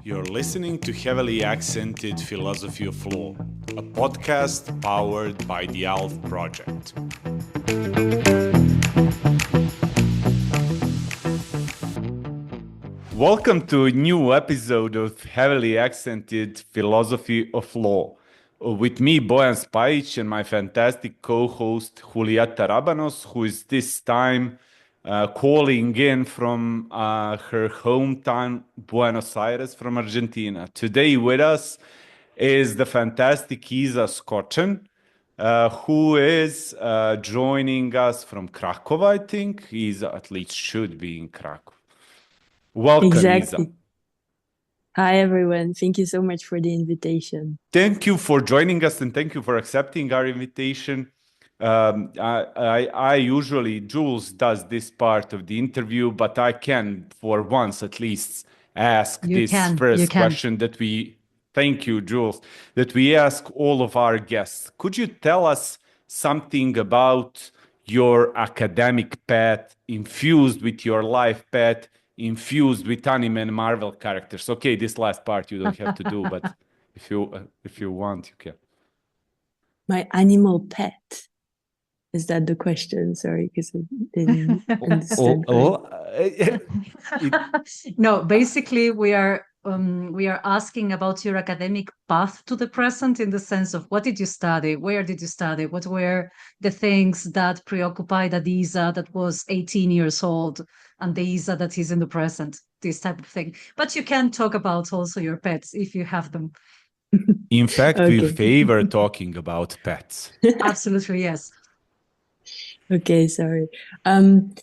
You're listening to Heavily Accented Philosophy of Law, a podcast powered by the ALF Project. Welcome to a new episode of Heavily Accented Philosophy of Law. With me, Bojan Spaić, and my fantastic co-host, Julieta Rabanos, who is this time calling in from her hometown, Buenos Aires, from Argentina. Today with us is the fantastic Izabela Skozeń, who is joining us from Krakow, I think. Isa at least should be in Krakow. Welcome, Exactly. Isa. Hi, everyone. Thank you so much for the invitation. Thank you for joining us and thank you for accepting our invitation. I usually, Jules does this part of the interview, but I can, for once at least, ask first question that we, thank you, Jules, that we ask all of our guests. Could you tell us something about your academic path infused with your life path, infused with anime and Marvel characters? Okay, this last part you don't have to do, but if you want, you can. My animal pet. Is that the question? Sorry, because I didn't understand. No, basically we are asking about your academic path to the present, in the sense of what did you study, where did you study, what were the things that preoccupied Isa that was 18 years old and the Isa that is in the present, this type of thing. But you can talk about also your pets if you have them. In fact, we favor talking about pets. Absolutely, yes. Okay, sorry. I've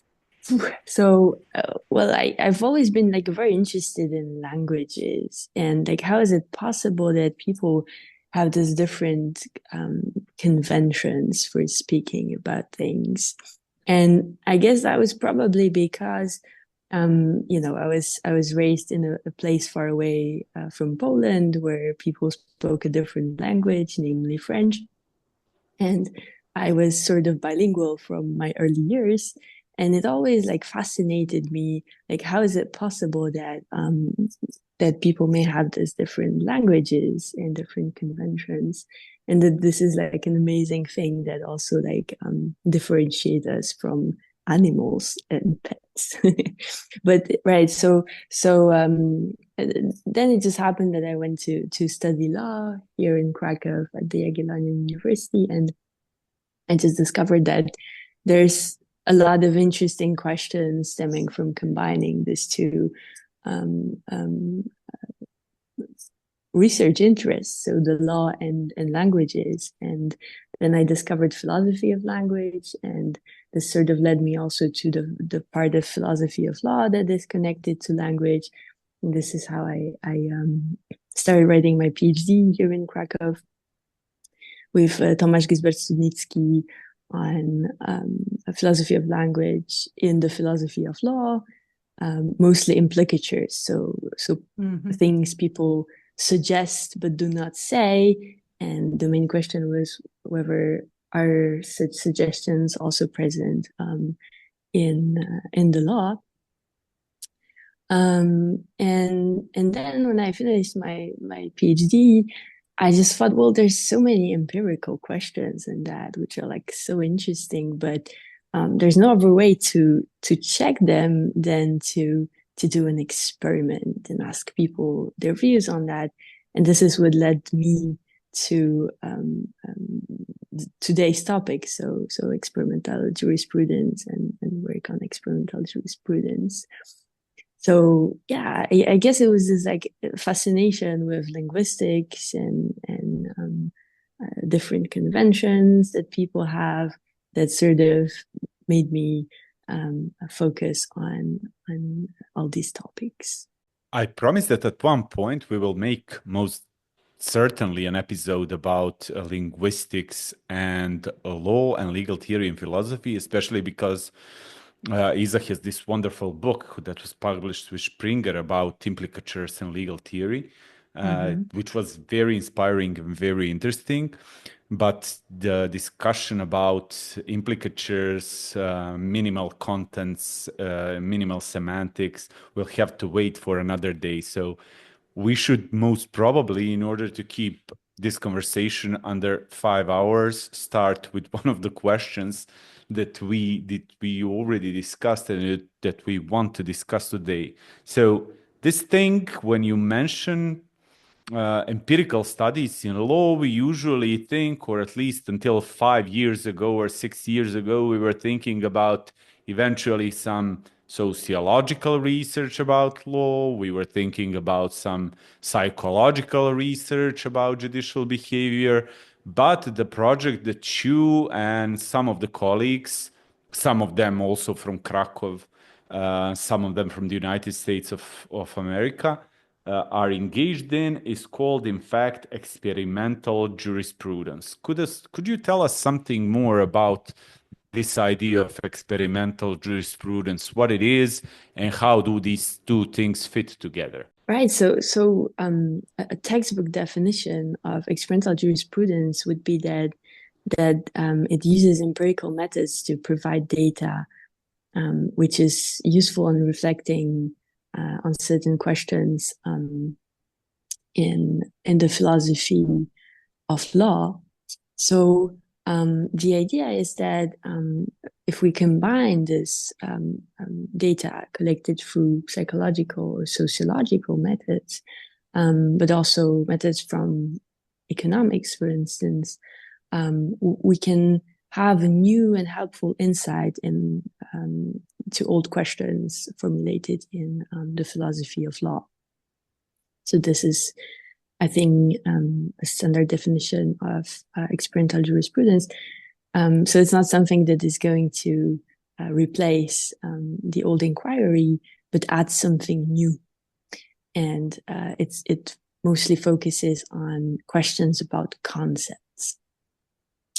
always been very interested in languages, and how is it possible that people have these different conventions for speaking about things? And I guess that was probably because I was raised in a place far away from Poland, where people spoke a different language, namely French, and I was sort of bilingual from my early years, and it always fascinated me. How is it possible that that people may have these different languages and different conventions, and that this is an amazing thing that also differentiates us from animals and pets. But right, so then it just happened that I went to study law here in Krakow at the Jagiellonian University, and I just discovered that there's a lot of interesting questions stemming from combining these two research interests, so the law and languages. And then I discovered philosophy of language, and this sort of led me also to the part of philosophy of law that is connected to language. And this is how I started writing my PhD here in Krakow with Tomasz Gisbert-Studnicki on philosophy of language in the philosophy of law, mostly implicatures, so things people suggest but do not say. And the main question was whether are such suggestions also present in the law. And then when I finished my PhD, I just thought, well, there's so many empirical questions in that, which are so interesting, but there's no other way to check them than to do an experiment and ask people their views on that. And this is what led me to today's topic, so experimental jurisprudence and work on experimental jurisprudence. So yeah, I guess it was this fascination with linguistics and different conventions that people have that sort of made me focus on all these topics. I promise that at one point we will make most certainly an episode about linguistics and law and legal theory and philosophy, especially because Isa has this wonderful book that was published with Springer about implicatures and legal theory, which was very inspiring and very interesting. but the discussion about implicatures, minimal contents, minimal semantics will have to wait for another day. So we should most probably, in order to keep this conversation under 5 hours, start with one of the questions that we already discussed and that we want to discuss today. So this thing, when you mention empirical studies in law, we usually think, or at least until 5 years ago or 6 years ago, we were thinking about eventually some sociological research about law. We were thinking about some psychological research about judicial behavior. But the project that you and some of the colleagues, some of them also from Krakow, some of them from the United States of America, are engaged in is called, in fact, experimental jurisprudence. Could you tell us something more about this idea of experimental jurisprudence, what it is, and how do these two things fit together? Right. So a textbook definition of experimental jurisprudence would be that it uses empirical methods to provide data, which is useful in reflecting on certain questions in the philosophy of law. So the idea is that if we combine this data collected through psychological or sociological methods, but also methods from economics, for instance, we can have a new and helpful insight to old questions formulated in the philosophy of law. So this is, I think, a standard definition of experimental jurisprudence. So it's not something that is going to replace the old inquiry, but add something new. And it mostly focuses on questions about concepts.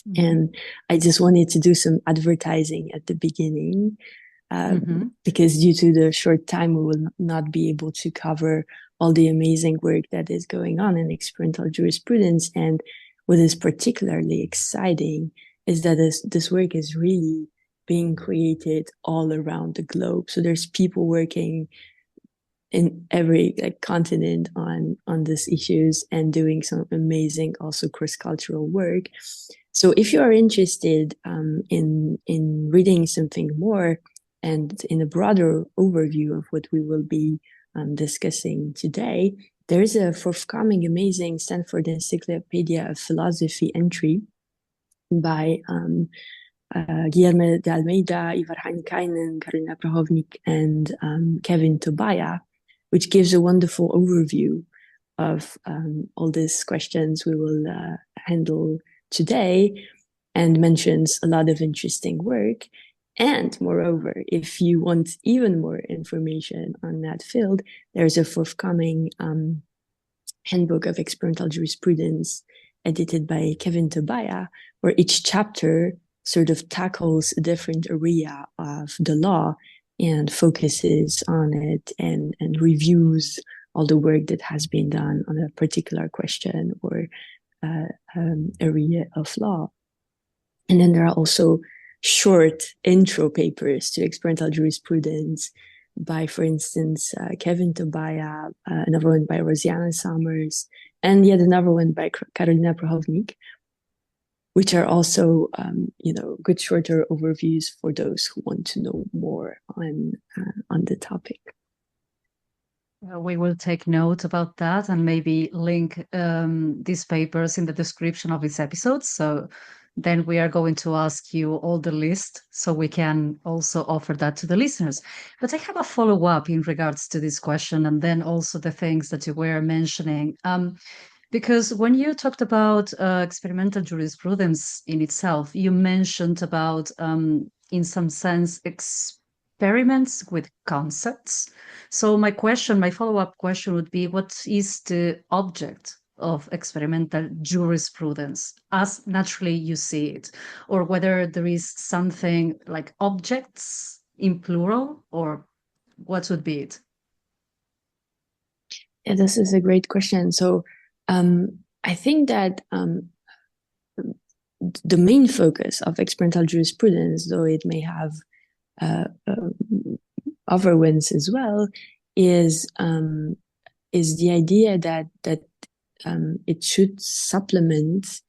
Mm-hmm. And I just wanted to do some advertising at the beginning, because due to the short time, we will not be able to cover all the amazing work that is going on in experimental jurisprudence. And what is particularly exciting is that this work is really being created all around the globe. So there's people working in every continent on these issues and doing some amazing also cross-cultural work. So if you are interested in reading something more and in a broader overview of what we will be discussing today, there's a forthcoming amazing Stanford Encyclopedia of Philosophy entry by Guilherme de Almeida, Ivar Heinikainen, Karolina Prochownik, and Kevin Tobaya, which gives a wonderful overview of all these questions we will handle today, and mentions a lot of interesting work. And moreover, if you want even more information on that field, there's a forthcoming handbook of experimental jurisprudence edited by Kevin Tobaya, where each chapter sort of tackles a different area of the law and focuses on it and reviews all the work that has been done on a particular question or area of law. And then there are also short intro papers to experimental jurisprudence by, for instance, Kevin Tobaya, another one by Rosianna Summers, and yet another one by Karolina Prochownik, which are also, good shorter overviews for those who want to know more on the topic. We will take note about that and maybe link these papers in the description of this episode. So then we are going to ask you all the list so we can also offer that to the listeners. But I have a follow-up in regards to this question and then also the things that you were mentioning. Because when you talked about experimental jurisprudence in itself, you mentioned about, in some sense, experiments with concepts. So my follow-up question would be, what is the object of experimental jurisprudence as naturally you see it, or whether there is something like objects in plural, or what would be it? Yeah, this is a great question. So I think that the main focus of experimental jurisprudence, though it may have other ones as well, is the idea that it should supplement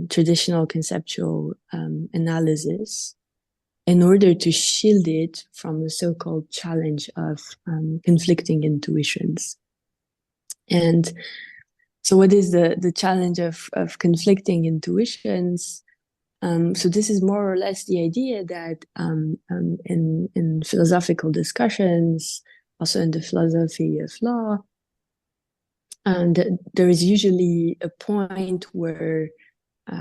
traditional conceptual analysis in order to shield it from the so-called challenge of conflicting intuitions. And so what is the challenge of conflicting intuitions? So this is more or less the idea that in philosophical discussions, also in the philosophy of law, and there is usually a point where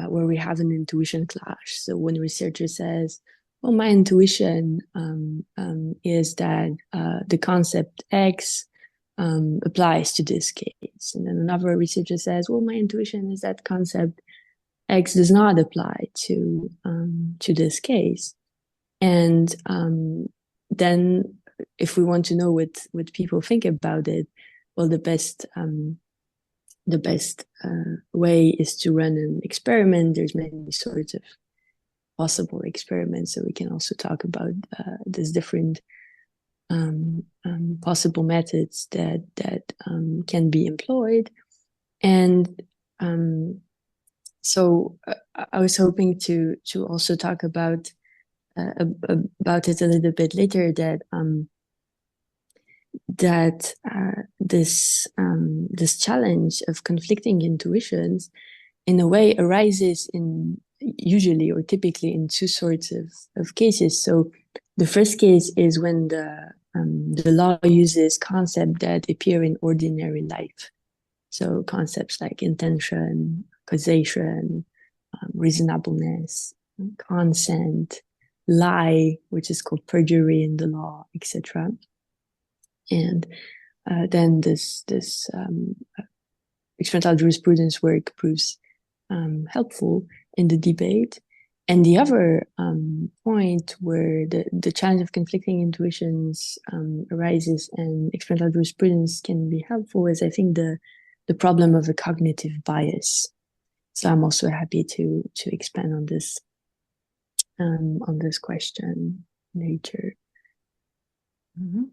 we have an intuition clash. So when a researcher says, well, my intuition is that the concept X applies to this case. And then another researcher says, well, my intuition is that concept X does not apply to this case. And then if we want to know what people think about it, well, the best way is to run an experiment. There's many sorts of possible experiments, so we can also talk about these different possible methods that can be employed. And so I was hoping to also talk about it a little bit later, that this challenge of conflicting intuitions in a way arises usually or typically in two sorts of cases. So the first case is when the law uses concepts that appear in ordinary life. So concepts like intention, causation, reasonableness, consent, lie, which is called perjury in the law, etc. And then this experimental jurisprudence work proves helpful in the debate. And the other point where the challenge of conflicting intuitions arises and experimental jurisprudence can be helpful is, I think, the problem of a cognitive bias. So I'm also happy to expand on this question later. Mm-hmm.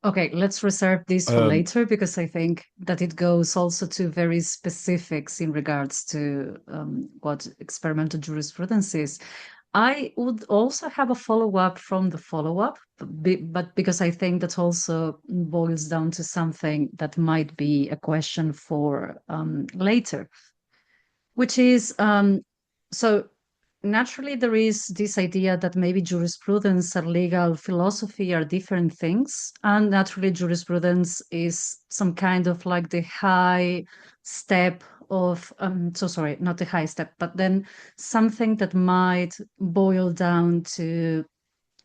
Okay, let's reserve this for later, because I think that it goes also to very specifics in regards to what experimental jurisprudence is. I would also have a follow-up from the follow-up, but because I think that also boils down to something that might be a question for later, which is, so naturally there is this idea that maybe jurisprudence and legal philosophy are different things, and naturally jurisprudence is some kind of like the high step of not the high step, but then something that might boil down to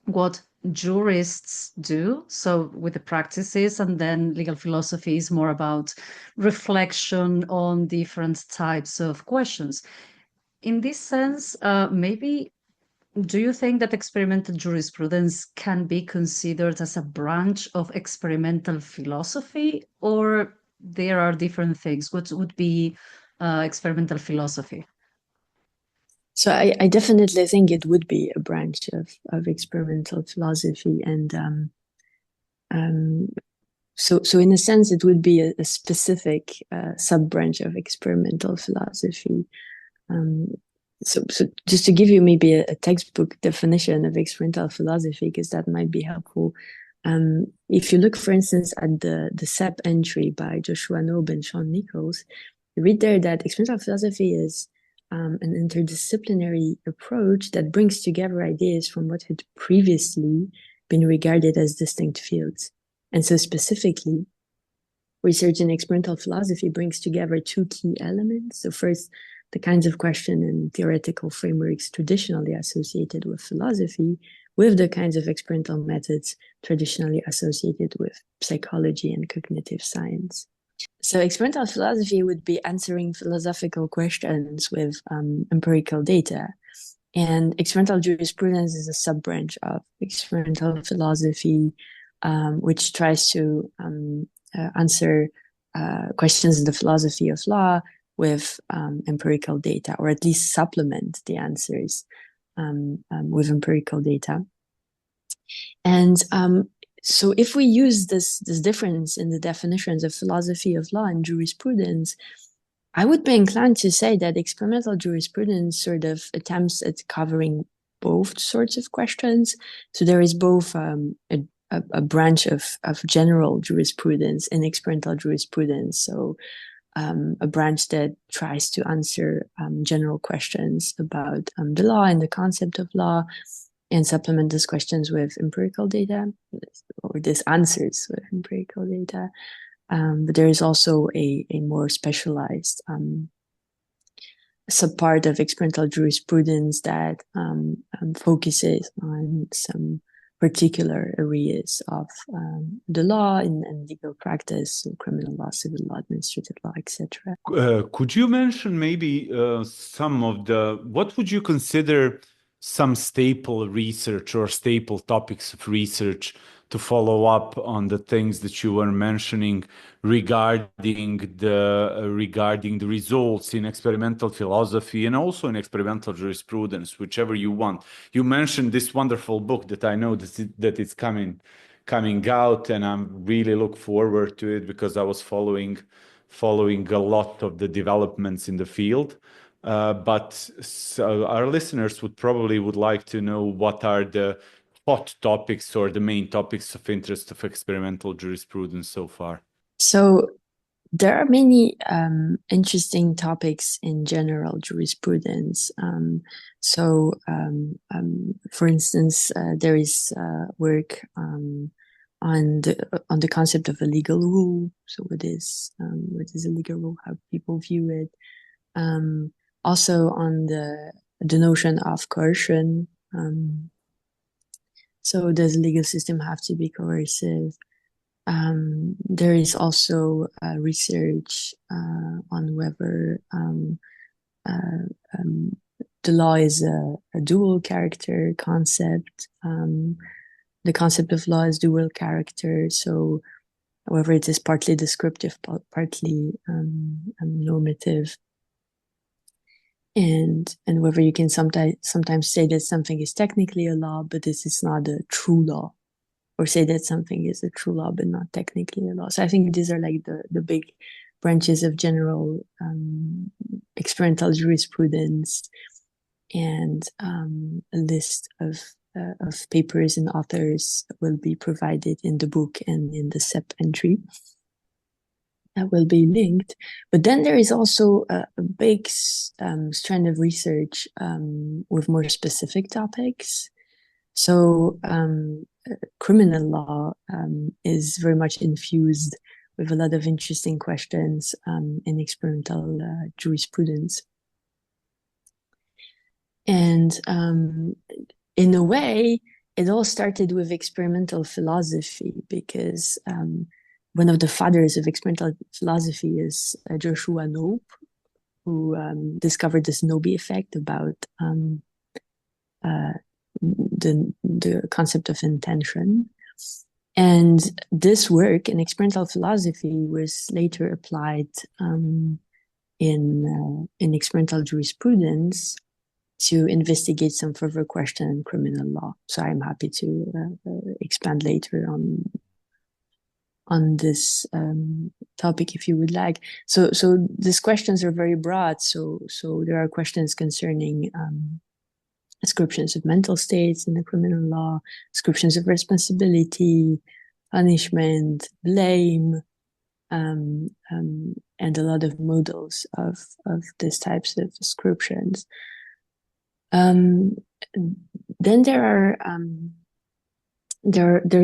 what jurists do, so with the practices, and then legal philosophy is more about reflection on different types of questions. In this sense, maybe, do you think that experimental jurisprudence can be considered as a branch of experimental philosophy, or there are different things? What would be experimental philosophy? So I definitely think it would be a branch of experimental philosophy, and so in a sense it would be a specific sub-branch of experimental philosophy. So just to give you maybe a textbook definition of experimental philosophy, because that might be helpful. If you look, for instance, at the CEP entry by Joshua Knobe and Sean Nichols, you read there that experimental philosophy is an interdisciplinary approach that brings together ideas from what had previously been regarded as distinct fields. And so specifically, research in experimental philosophy brings together two key elements. So first, the kinds of question and theoretical frameworks traditionally associated with philosophy, with the kinds of experimental methods traditionally associated with psychology and cognitive science. So experimental philosophy would be answering philosophical questions with empirical data. And experimental jurisprudence is a sub-branch of experimental philosophy, which tries to answer questions in the philosophy of law with empirical data, or at least supplement the answers with empirical data. And so if we use this difference in the definitions of philosophy of law and jurisprudence, I would be inclined to say that experimental jurisprudence sort of attempts at covering both sorts of questions. So there is both a branch of general jurisprudence and experimental jurisprudence. So a branch that tries to answer general questions about the law and the concept of law, and supplement these questions with empirical data, or these answers with empirical data. But there is also a more specialized subpart of experimental jurisprudence that focuses on some particular areas of the law and legal practice, so criminal law, civil law, administrative law, etc. Could you mention maybe some of what would you consider some staple research or staple topics of research to follow up on the things that you were mentioning regarding the results in experimental philosophy and also in experimental jurisprudence, whichever you want? You mentioned this wonderful book that I know that it's coming out, and I'm really look forward to it because I was following a lot of the developments in the field. But our listeners would like to know what are the hot topics or the main topics of interest of experimental jurisprudence so far. So there are many interesting topics in general jurisprudence. For instance, there is work on the concept of a legal rule. So what is a legal rule? How people view it. Also on the notion of coercion. So does the legal system have to be coercive? There is also research on whether the law is a dual character concept. The concept of law is dual character, so whether it is partly descriptive, partly normative. And whether you can sometimes say that something is technically a law, but this is not a true law, or say that something is a true law, but not technically a law. So I think these are like the big branches of general experimental jurisprudence, and a list of papers and authors will be provided in the book and in the SEP entry that will be linked. But then there is also a big strand of research with more specific topics. So criminal law is very much infused with a lot of interesting questions in experimental jurisprudence. And in a way, it all started with experimental philosophy, because one of the fathers of experimental philosophy is Joshua Knoop, who discovered this Knobe effect about the concept of intention. And this work in experimental philosophy was later applied in experimental jurisprudence to investigate some further question in criminal law. So I'm happy to expand later on this topic if you would like. So these questions are very broad. So there are questions concerning descriptions of mental states in the criminal law, descriptions of responsibility, punishment, blame, and a lot of models of these types of descriptions. Then there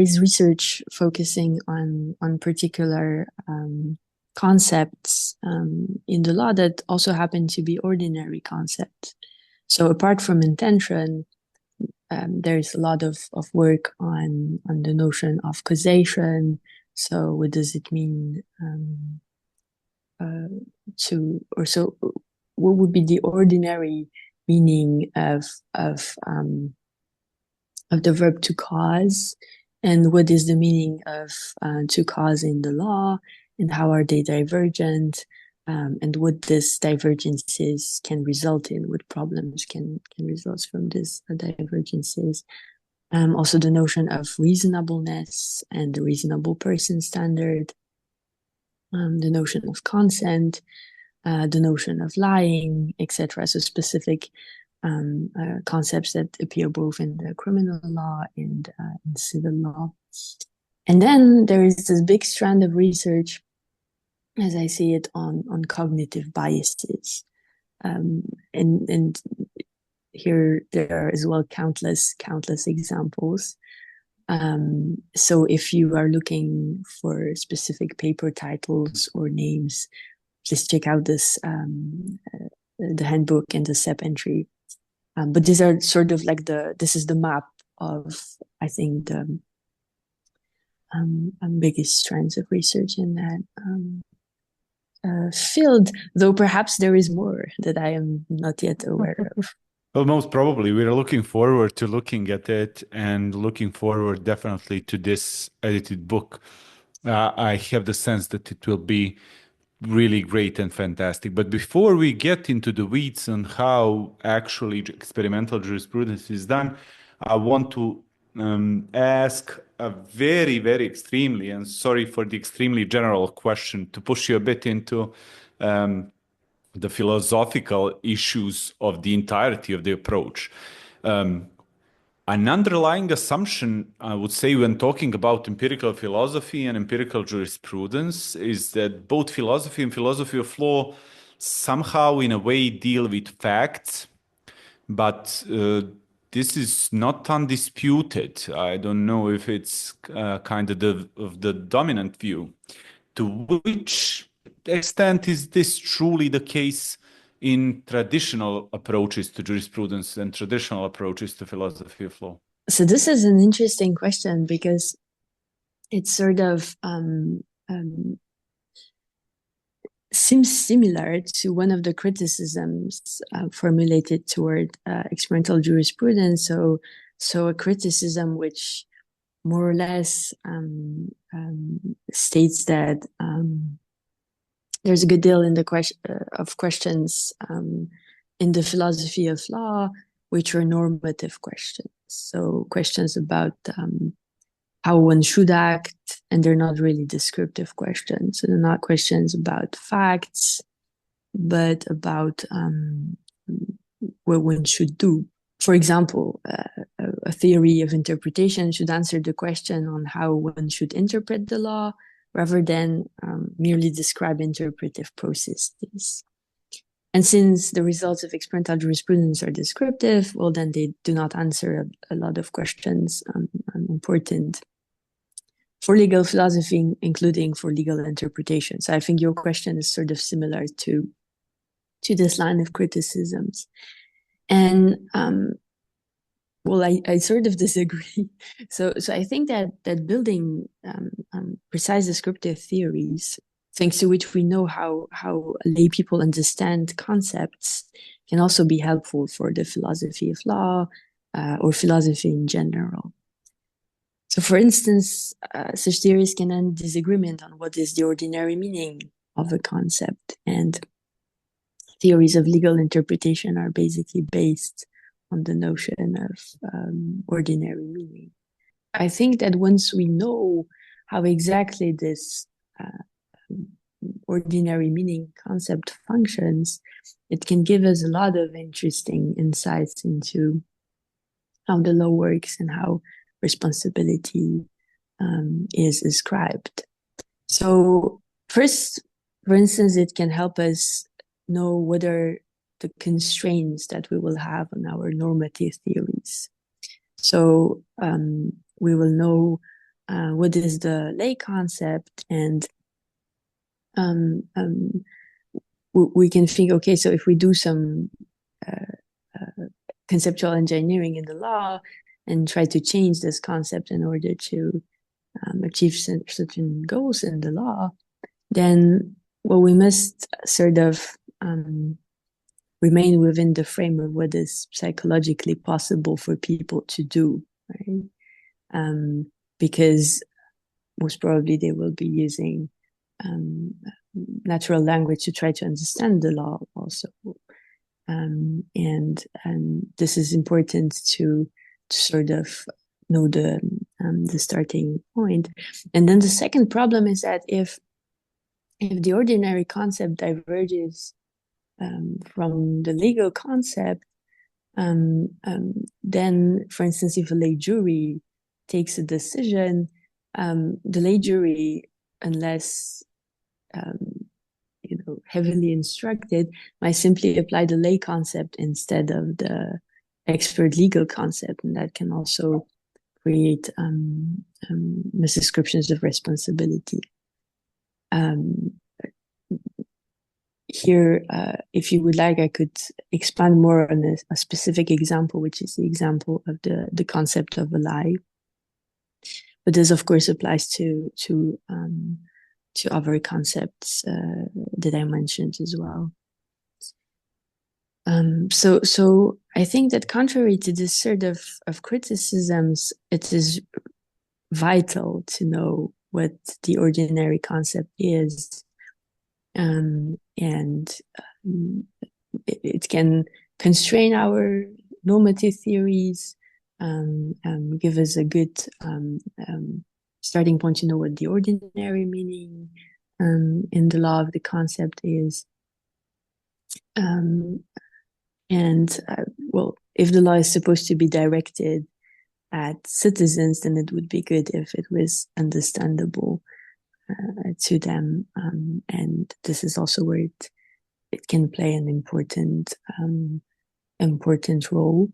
is research focusing on particular concepts in the law that also happen to be ordinary concepts. So apart from intention, there is a lot of work on the notion of causation. So what does it mean what would be the ordinary meaning of the verb to cause, and what is the meaning of to cause in the law, and how are they divergent? and what these divergences can result in, what problems can result from these divergences. Also the notion of reasonableness and the reasonable person standard, the notion of consent, the notion of lying, etc. So specific concepts that appear both in the criminal law and in civil law. And then there is this big strand of research, as I see it, on cognitive biases. And here there are as well countless examples. So if you are looking for specific paper titles or names, please check out this the handbook and the SEP entry. But these are sort of like this is the map of, I think, the biggest strands of research in that field, though perhaps there is more that I am not yet aware of. Well, most probably we're looking forward to looking at it and looking forward definitely to this edited book. I have the sense that it will be really great and fantastic. But before we get into the weeds on how actually experimental jurisprudence is done, I want to ask a very, very extremely, and sorry for the extremely general question, to push you a bit into the philosophical issues of the entirety of the approach. An underlying assumption, I would say, when talking about empirical philosophy and empirical jurisprudence is that both philosophy and philosophy of law somehow, in a way, deal with facts, but this is not undisputed. I don't know if it's kind of the dominant view. To which extent is this truly the case in traditional approaches to jurisprudence and traditional approaches to philosophy of law? So this is an interesting question because it sort of seems similar to one of the criticisms formulated toward experimental jurisprudence. So a criticism which more or less states that there's a good deal in the of questions in the philosophy of law which are normative questions. So questions about how one should act, and they're not really descriptive questions. So they're not questions about facts, but about what one should do. For example, a theory of interpretation should answer the question on how one should interpret the law, rather than merely describe interpretive processes. And since the results of experimental jurisprudence are descriptive, well, then they do not answer a lot of questions important for legal philosophy, including for legal interpretation. So I think your question is sort of similar to this line of criticisms. And well, I sort of disagree. So I think that building precise descriptive theories, thanks to which we know how lay people understand concepts, can also be helpful for the philosophy of law or philosophy in general. So, for instance, such theories can end disagreement on what is the ordinary meaning of a concept, and theories of legal interpretation are basically based on the notion of ordinary meaning. I think that once we know how exactly this ordinary meaning concept functions, it can give us a lot of interesting insights into how the law works and how responsibility is ascribed. So first, for instance, it can help us know what are the constraints that we will have on our normative theories. So we will know what is the lay concept, and we can think, okay, so if we do some conceptual engineering in the law and try to change this concept in order to achieve certain goals in the law, then we must sort of remain within the frame of what is psychologically possible for people to do, right? Because most probably they will be using natural language to try to understand the law also. And this is important to sort of know the starting point. And then the second problem is that if the ordinary concept diverges from the legal concept, then, for instance, if a lay jury takes a decision, the lay jury, unless heavily instructed, might simply apply the lay concept instead of the expert legal concept, and that can also create misdescriptions of responsibility. Here, if you would like, I could expand more on a specific example, which is the example of the concept of a lie. But this, of course, applies to other concepts that I mentioned as well. So I think that contrary to this sort of criticisms, it is vital to know what the ordinary concept is, and it can constrain our normative theories, give us a good starting point to know what the ordinary meaning in the law of the concept is. Well, if the law is supposed to be directed at citizens, then it would be good if it was understandable to them. And this is also where it can play an important role.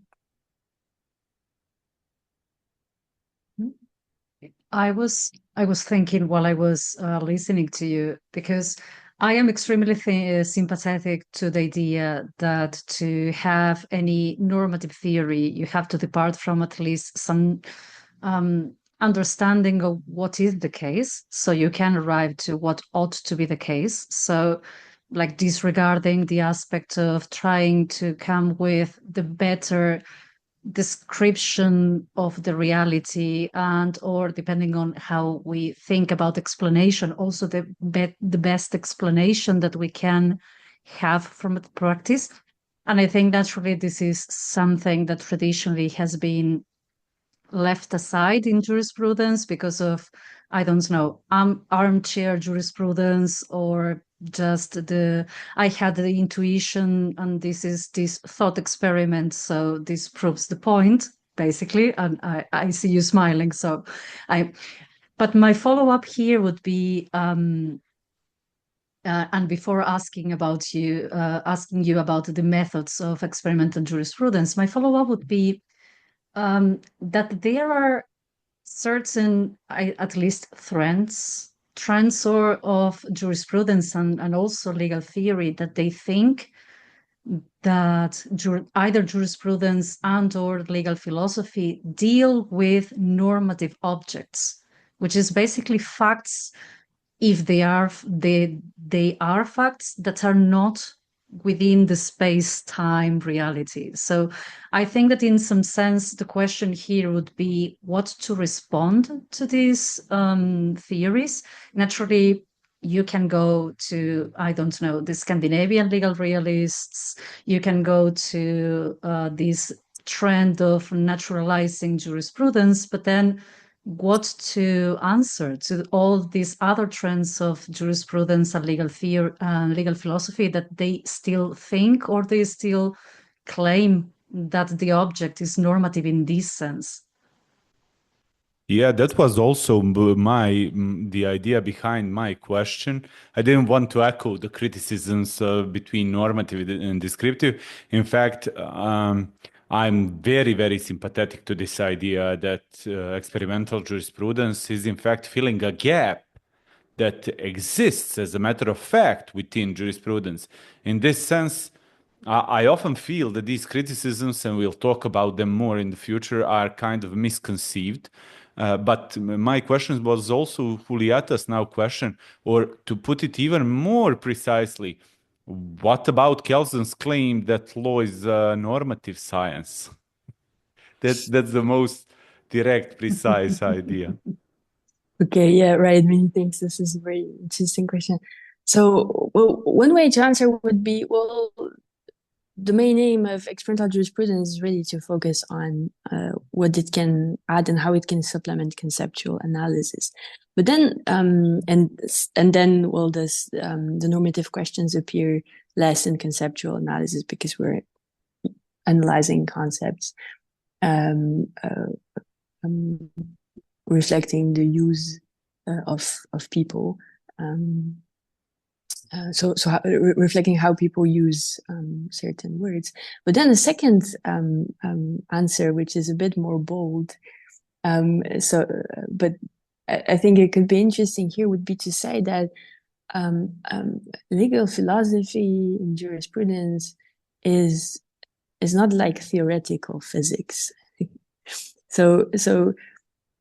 I was thinking while I was listening to you, because I am extremely sympathetic to the idea that to have any normative theory, you have to depart from at least some understanding of what is the case, so you can arrive to what ought to be the case. So, like, disregarding the aspect of trying to come with the better description of the reality, and or depending on how we think about explanation, also the best explanation that we can have from the practice. And I think naturally this is something that traditionally has been left aside in jurisprudence because of, I don't know, armchair jurisprudence, or just I had the intuition and this is this thought experiment, so this proves the point, basically. And I see you smiling, so but my follow-up here would be, and before asking you about the methods of experimental jurisprudence, my follow-up would be that there are certain, at least trends of jurisprudence and also legal theory, that they think that either jurisprudence and or legal philosophy deal with normative objects, which is basically facts, if they are facts that are not within the space-time reality. So I think that in some sense, the question here would be what to respond to these theories. Naturally, you can go to, I don't know, the Scandinavian legal realists, you can go to this trend of naturalizing jurisprudence, but then what to answer to all these other trends of jurisprudence and legal theory, legal philosophy, that they still think or they still claim that the object is normative in this sense. Yeah, that was also the idea behind my question. I didn't want to echo the criticisms between normative and descriptive. In fact, I'm very, very sympathetic to this idea that experimental jurisprudence is in fact filling a gap that exists as a matter of fact within jurisprudence. In this sense, I often feel that these criticisms, and we'll talk about them more in the future, are kind of misconceived. But my question was also Julieta's now question, or to put it even more precisely, what about Kelsen's claim that law is a normative science? That's the most direct, precise idea. Okay, yeah, right. Many thanks. This is a very interesting question. So, well, one way to answer would be, well, the main aim of experimental jurisprudence is really to focus on what it can add and how it can supplement conceptual analysis. But then, and then, well, the normative questions appear less in conceptual analysis because we're analyzing concepts, reflecting the use of people. So reflecting how people use certain words. But then the second answer, which is a bit more bold, but I think it could be interesting here, would be to say that legal philosophy and jurisprudence is not like theoretical physics. So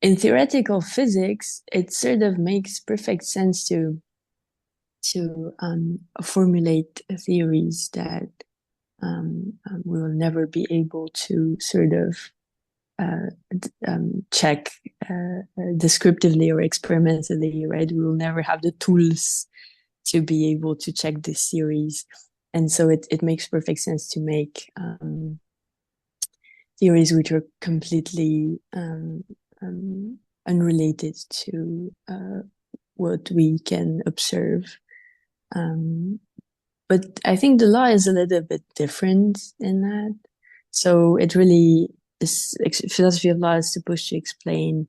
in theoretical physics, it sort of makes perfect sense to formulate theories that we will never be able to sort of check descriptively or experimentally, right? We will never have the tools to be able to check these theories. And so it makes perfect sense to make theories which are completely unrelated to what we can observe. But I think the law is a little bit different in that. So it really, this philosophy of law is supposed to explain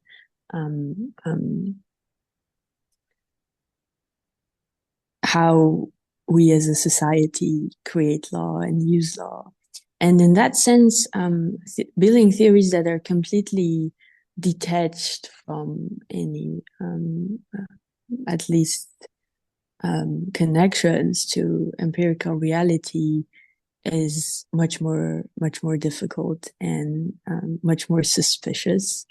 how we as a society create law and use law. And in that sense, building theories that are completely detached from any, at least, connections to empirical reality is much more difficult and much more suspicious.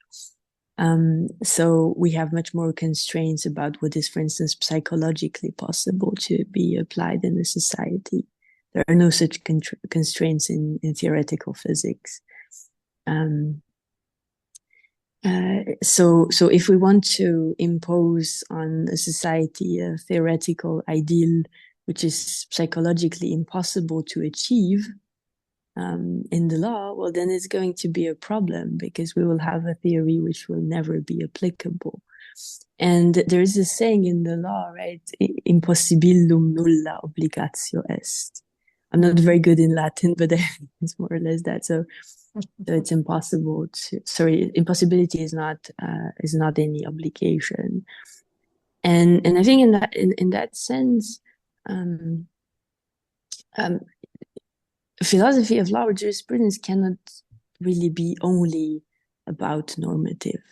So we have much more constraints about what is, for instance, psychologically possible to be applied in a society. There are no such constraints in theoretical physics. So if we want to impose on a society a theoretical ideal which is psychologically impossible to achieve in the law, well, then it's going to be a problem because we will have a theory which will never be applicable. And there is a saying in the law, right? Impossibilum nulla obligatio est. I'm not very good in Latin, but it's more or less that. So it's impossible to. Sorry, impossibility is not any obligation. And I think in that sense, philosophy of law or jurisprudence cannot really be only about normative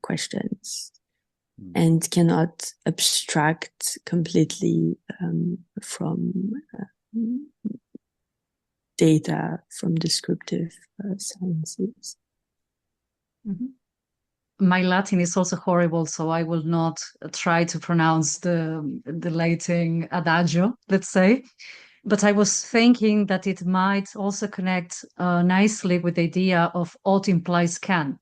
questions, and cannot abstract completely from data, from descriptive sciences. Mm-hmm. My Latin is also horrible, so I will not try to pronounce the Latin adagio, let's say. But I was thinking that it might also connect nicely with the idea of ought implies can.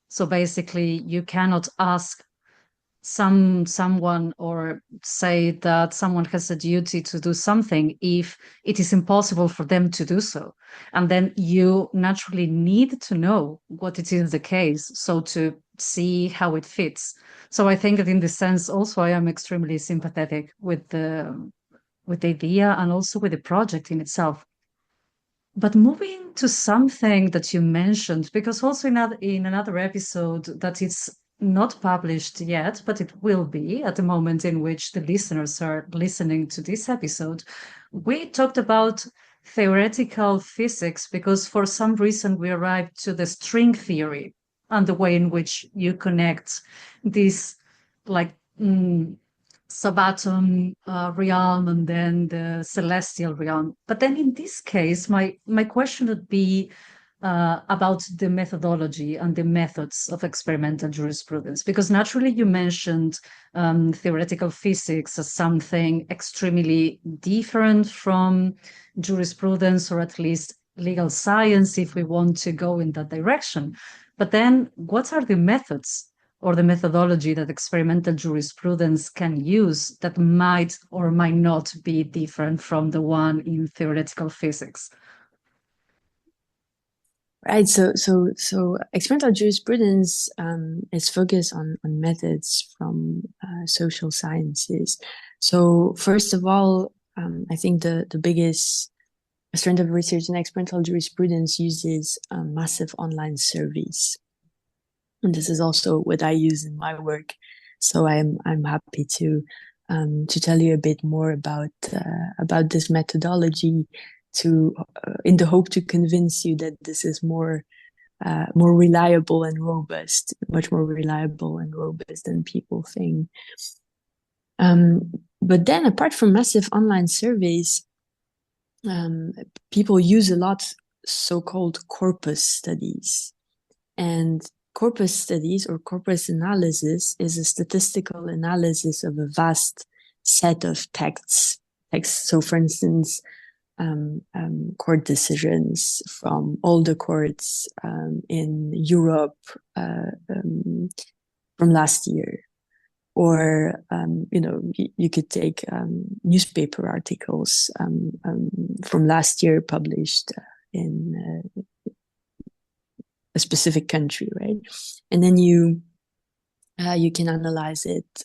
So basically, you cannot ask someone or say that someone has a duty to do something if it is impossible for them to do so. And then you naturally need to know what it is the case, so to see how it fits. So I think that in this sense also I am extremely sympathetic with the idea and also with the project in itself. But moving to something that you mentioned, because also in another episode that it's not published yet, but it will be at the moment in which the listeners are listening to this episode, we talked about theoretical physics because for some reason we arrived to the string theory and the way in which you connect this like subatom realm and then the celestial realm. But then in this case, my question would be about the methodology and the methods of experimental jurisprudence, because naturally you mentioned theoretical physics as something extremely different from jurisprudence, or at least legal science, if we want to go in that direction. But then what are the methods or the methodology that experimental jurisprudence can use that might or might not be different from the one in theoretical physics? Right. So experimental jurisprudence is focused on methods from social sciences. So first of all, I think the biggest strand of research in experimental jurisprudence uses massive online surveys, and this is also what I use in my work. So I'm happy to tell you a bit more about this methodology, in the hope to convince you that this is more reliable and robust, much more reliable and robust than people think. But then, apart from massive online surveys, people use a lot so-called corpus studies. And corpus studies, or corpus analysis, is a statistical analysis of a vast set of texts. So, for instance, court decisions from all the courts in Europe from last year. Or, you could take newspaper articles from last year published in a specific country, right? And then you can analyze it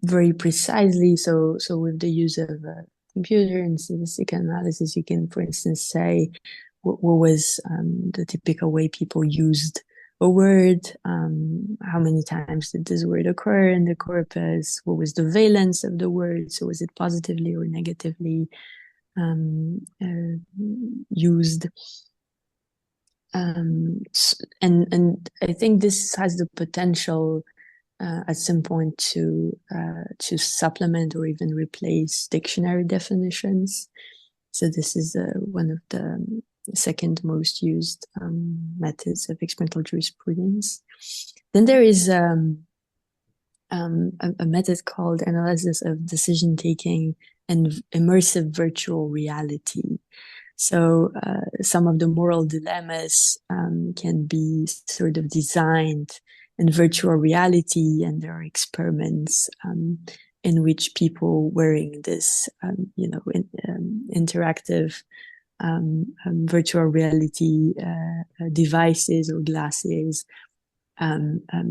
very precisely. So with the use of a computer and statistical analysis, you can, for instance, say what was the typical way people used a word, how many times did this word occur in the corpus, what was the valence of the word, so was it positively or negatively used. And I think this has the potential at some point to supplement or even replace dictionary definitions. So this is one of the second most used methods of experimental jurisprudence. Then there is a method called analysis of decision taking and immersive virtual reality. So some of the moral dilemmas can be sort of designed in virtual reality, and there are experiments in which people wearing this, interactive virtual reality devices or glasses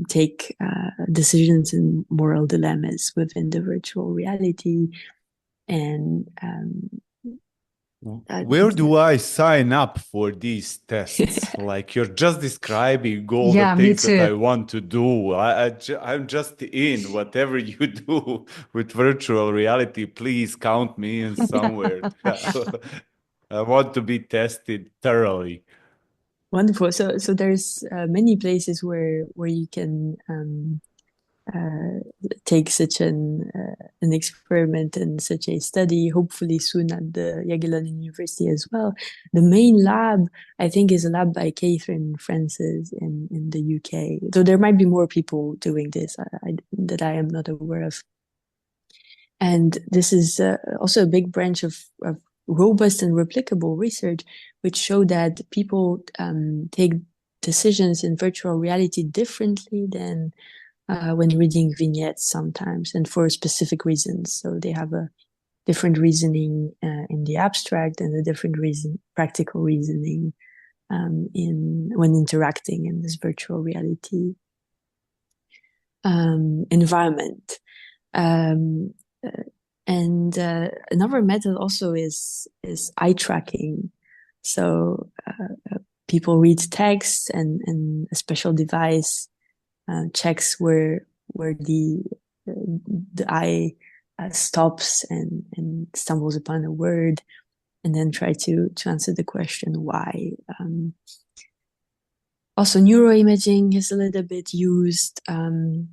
take decisions in moral dilemmas within the virtual reality. And where do I sign up for these tests? Like, you're just describing all Yeah, the me things that too. I want to do. I'm just in. Whatever you do with virtual reality, please count me in somewhere. I want to be tested thoroughly. Wonderful. So there's many places where you can take such an experiment and such a study, hopefully soon at the Jagiellonian University as well. The main lab, I think, is a lab by Catherine Francis in the UK. So there might be more people doing this that I am not aware of. And this is also a big branch of robust and replicable research, which show that people take decisions in virtual reality differently than when reading vignettes sometimes, and for specific reasons. So they have a different reasoning in the abstract and a different practical reasoning when interacting in this virtual reality environment. And another method also is eye tracking. So people read text, and a special device checks where the eye stops and stumbles upon a word, and then try to answer the question why. Also, neuroimaging is a little bit used. And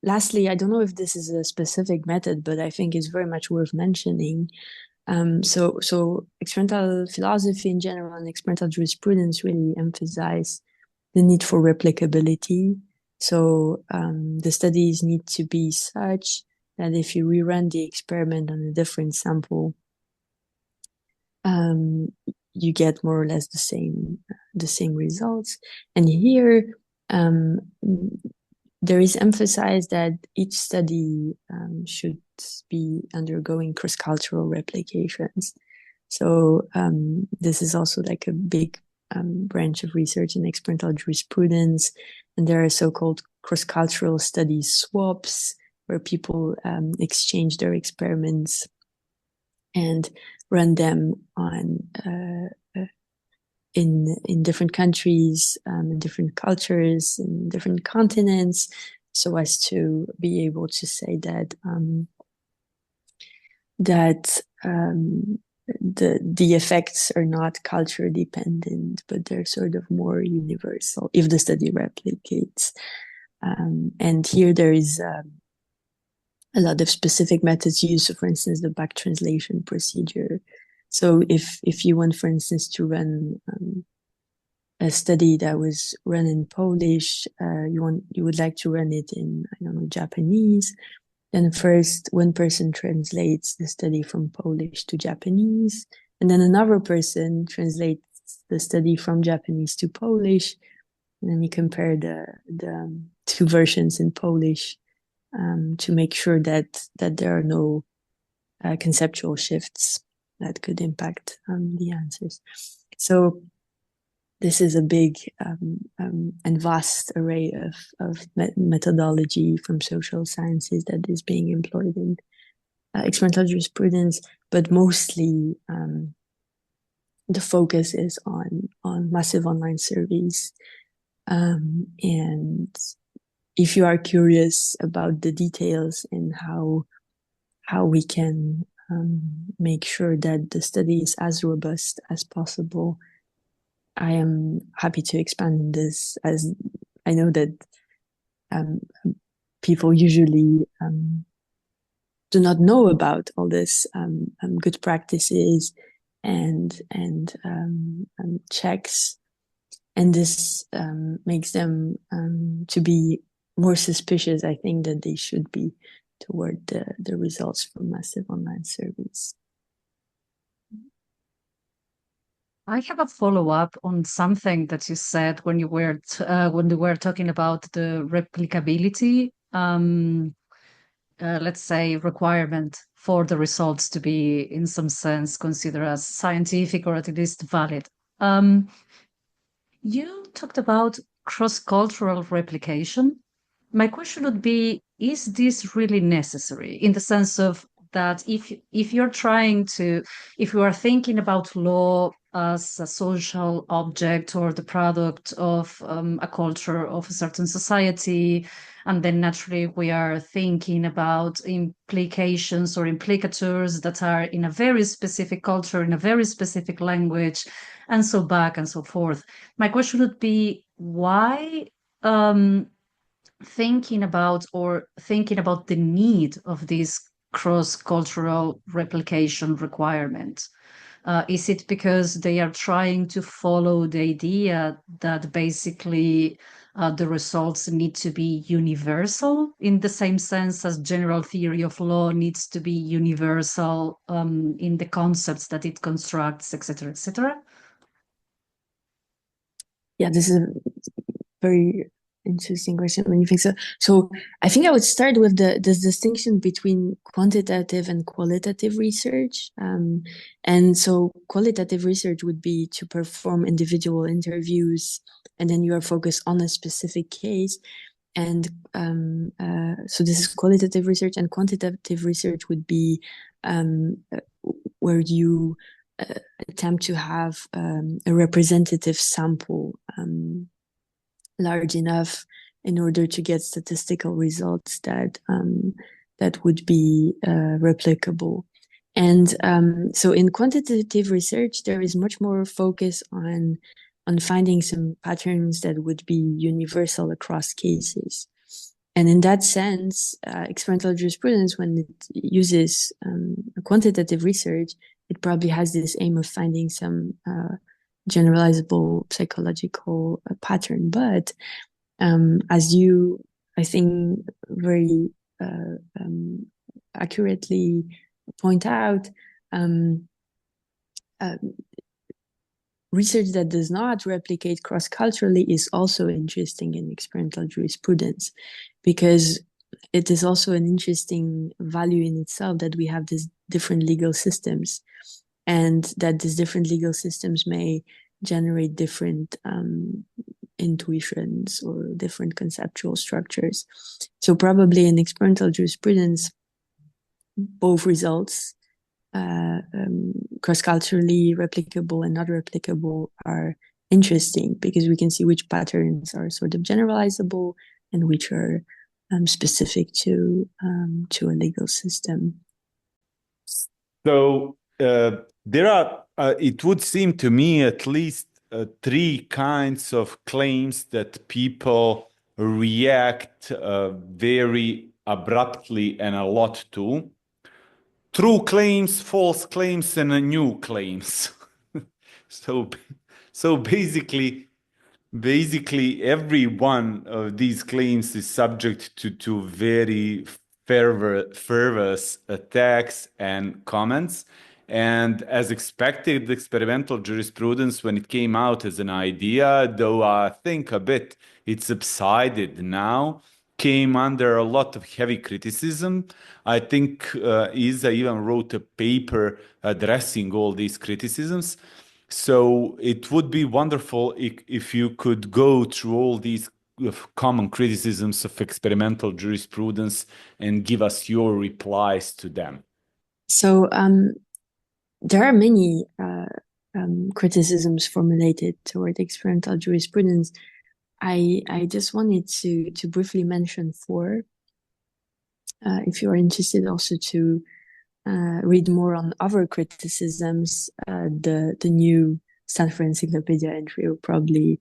lastly, I don't know if this is a specific method, but I think it's very much worth mentioning. So experimental philosophy in general and experimental jurisprudence really emphasize the need for replicability. So the studies need to be such that if you rerun the experiment on a different sample, you get more or less the same results. And here there is emphasized that each study should be undergoing cross-cultural replications. So this is also like a big branch of research in experimental jurisprudence, and there are so-called cross-cultural study swaps, where people exchange their experiments and run them on in different countries, in different cultures, in different continents, so as to be able to say that the effects are not culture dependent, but they're sort of more universal if the study replicates. And here there is a lot of specific methods used. So, for instance, the back translation procedure. So if you want, for instance, to run a study that was run in Polish, you would like to run it in, I don't know, Japanese, then first one person translates the study from Polish to Japanese, and then another person translates the study from Japanese to Polish, and then you compare the two versions in Polish to make sure that there are no conceptual shifts that could impact the answers. So this is a big and vast array of methodology from social sciences that is being employed in experimental jurisprudence, but mostly the focus is on massive online surveys. And if you are curious about the details and how we can make sure that the study is as robust as possible, I am happy to expand on this, as I know that people usually do not know about all this good practices and checks, and this makes them to be more suspicious, I think, that they should be toward the results from massive online surveys. I have a follow-up on something that you said when you were talking about the replicability, let's say, requirement for the results to be, in some sense, considered as scientific or at least valid. You talked about cross-cultural replication. My question would be, is this really necessary, in the sense of that if you are thinking about law as a social object or the product of a culture of a certain society, and then naturally we are thinking about implications or implicatures that are in a very specific culture, in a very specific language, and so back and so forth. My question would be, why thinking about the need of this cross-cultural replication requirement? Is it because they are trying to follow the idea that basically the results need to be universal, in the same sense as general theory of law needs to be universal in the concepts that it constructs, etc., etc.? Yeah, this is a very interesting question when you think so. So I think I would start with this distinction between quantitative and qualitative research. And so qualitative research would be to perform individual interviews, and then you are focused on a specific case. And so this is qualitative research, and quantitative research would be where you attempt to have a representative sample large enough in order to get statistical results that would be replicable. And so in quantitative research, there is much more focus on finding some patterns that would be universal across cases. And in that sense, experimental jurisprudence, when it uses quantitative research, it probably has this aim of finding some generalizable psychological pattern. But as you, I think, very accurately point out, research that does not replicate cross-culturally is also interesting in experimental jurisprudence, because it is also an interesting value in itself that we have these different legal systems, and that these different legal systems may generate different intuitions or different conceptual structures. So probably in experimental jurisprudence, both results, cross-culturally replicable and not replicable, are interesting, because we can see which patterns are sort of generalizable and which are specific to a legal system. So there are, it would seem to me, at least three kinds of claims that people react very abruptly and a lot to. True claims, false claims, and new claims. So basically every one of these claims is subject to very fervous attacks and comments. And as expected, the experimental jurisprudence, when it came out as an idea, though I think a bit it's subsided now, came under a lot of heavy criticism. I think Isa even wrote a paper addressing all these criticisms. So it would be wonderful if you could go through all these common criticisms of experimental jurisprudence and give us your replies to them. So there are many criticisms formulated toward experimental jurisprudence. I just wanted to briefly mention four. If you are interested also to read more on other criticisms, the new Stanford Encyclopedia entry will probably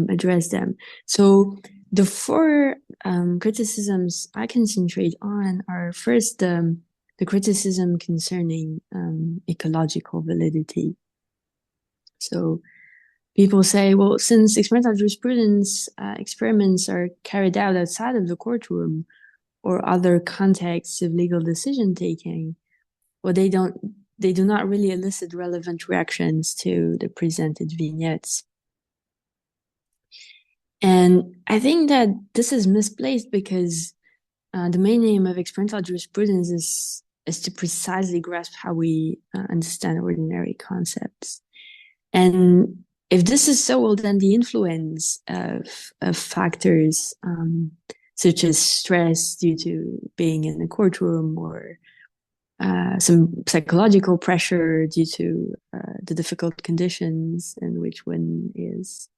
address them. So the four criticisms I concentrate on are, first, the criticism concerning ecological validity. So people say, well, since experimental jurisprudence experiments are carried out outside of the courtroom or other contexts of legal decision-taking, well, they do not really elicit relevant reactions to the presented vignettes. And I think that this is misplaced, because the main aim of experimental jurisprudence is to precisely grasp how we understand ordinary concepts. And if this is so, well, then the influence of factors such as stress due to being in a courtroom, or some psychological pressure due to the difficult conditions in which one is,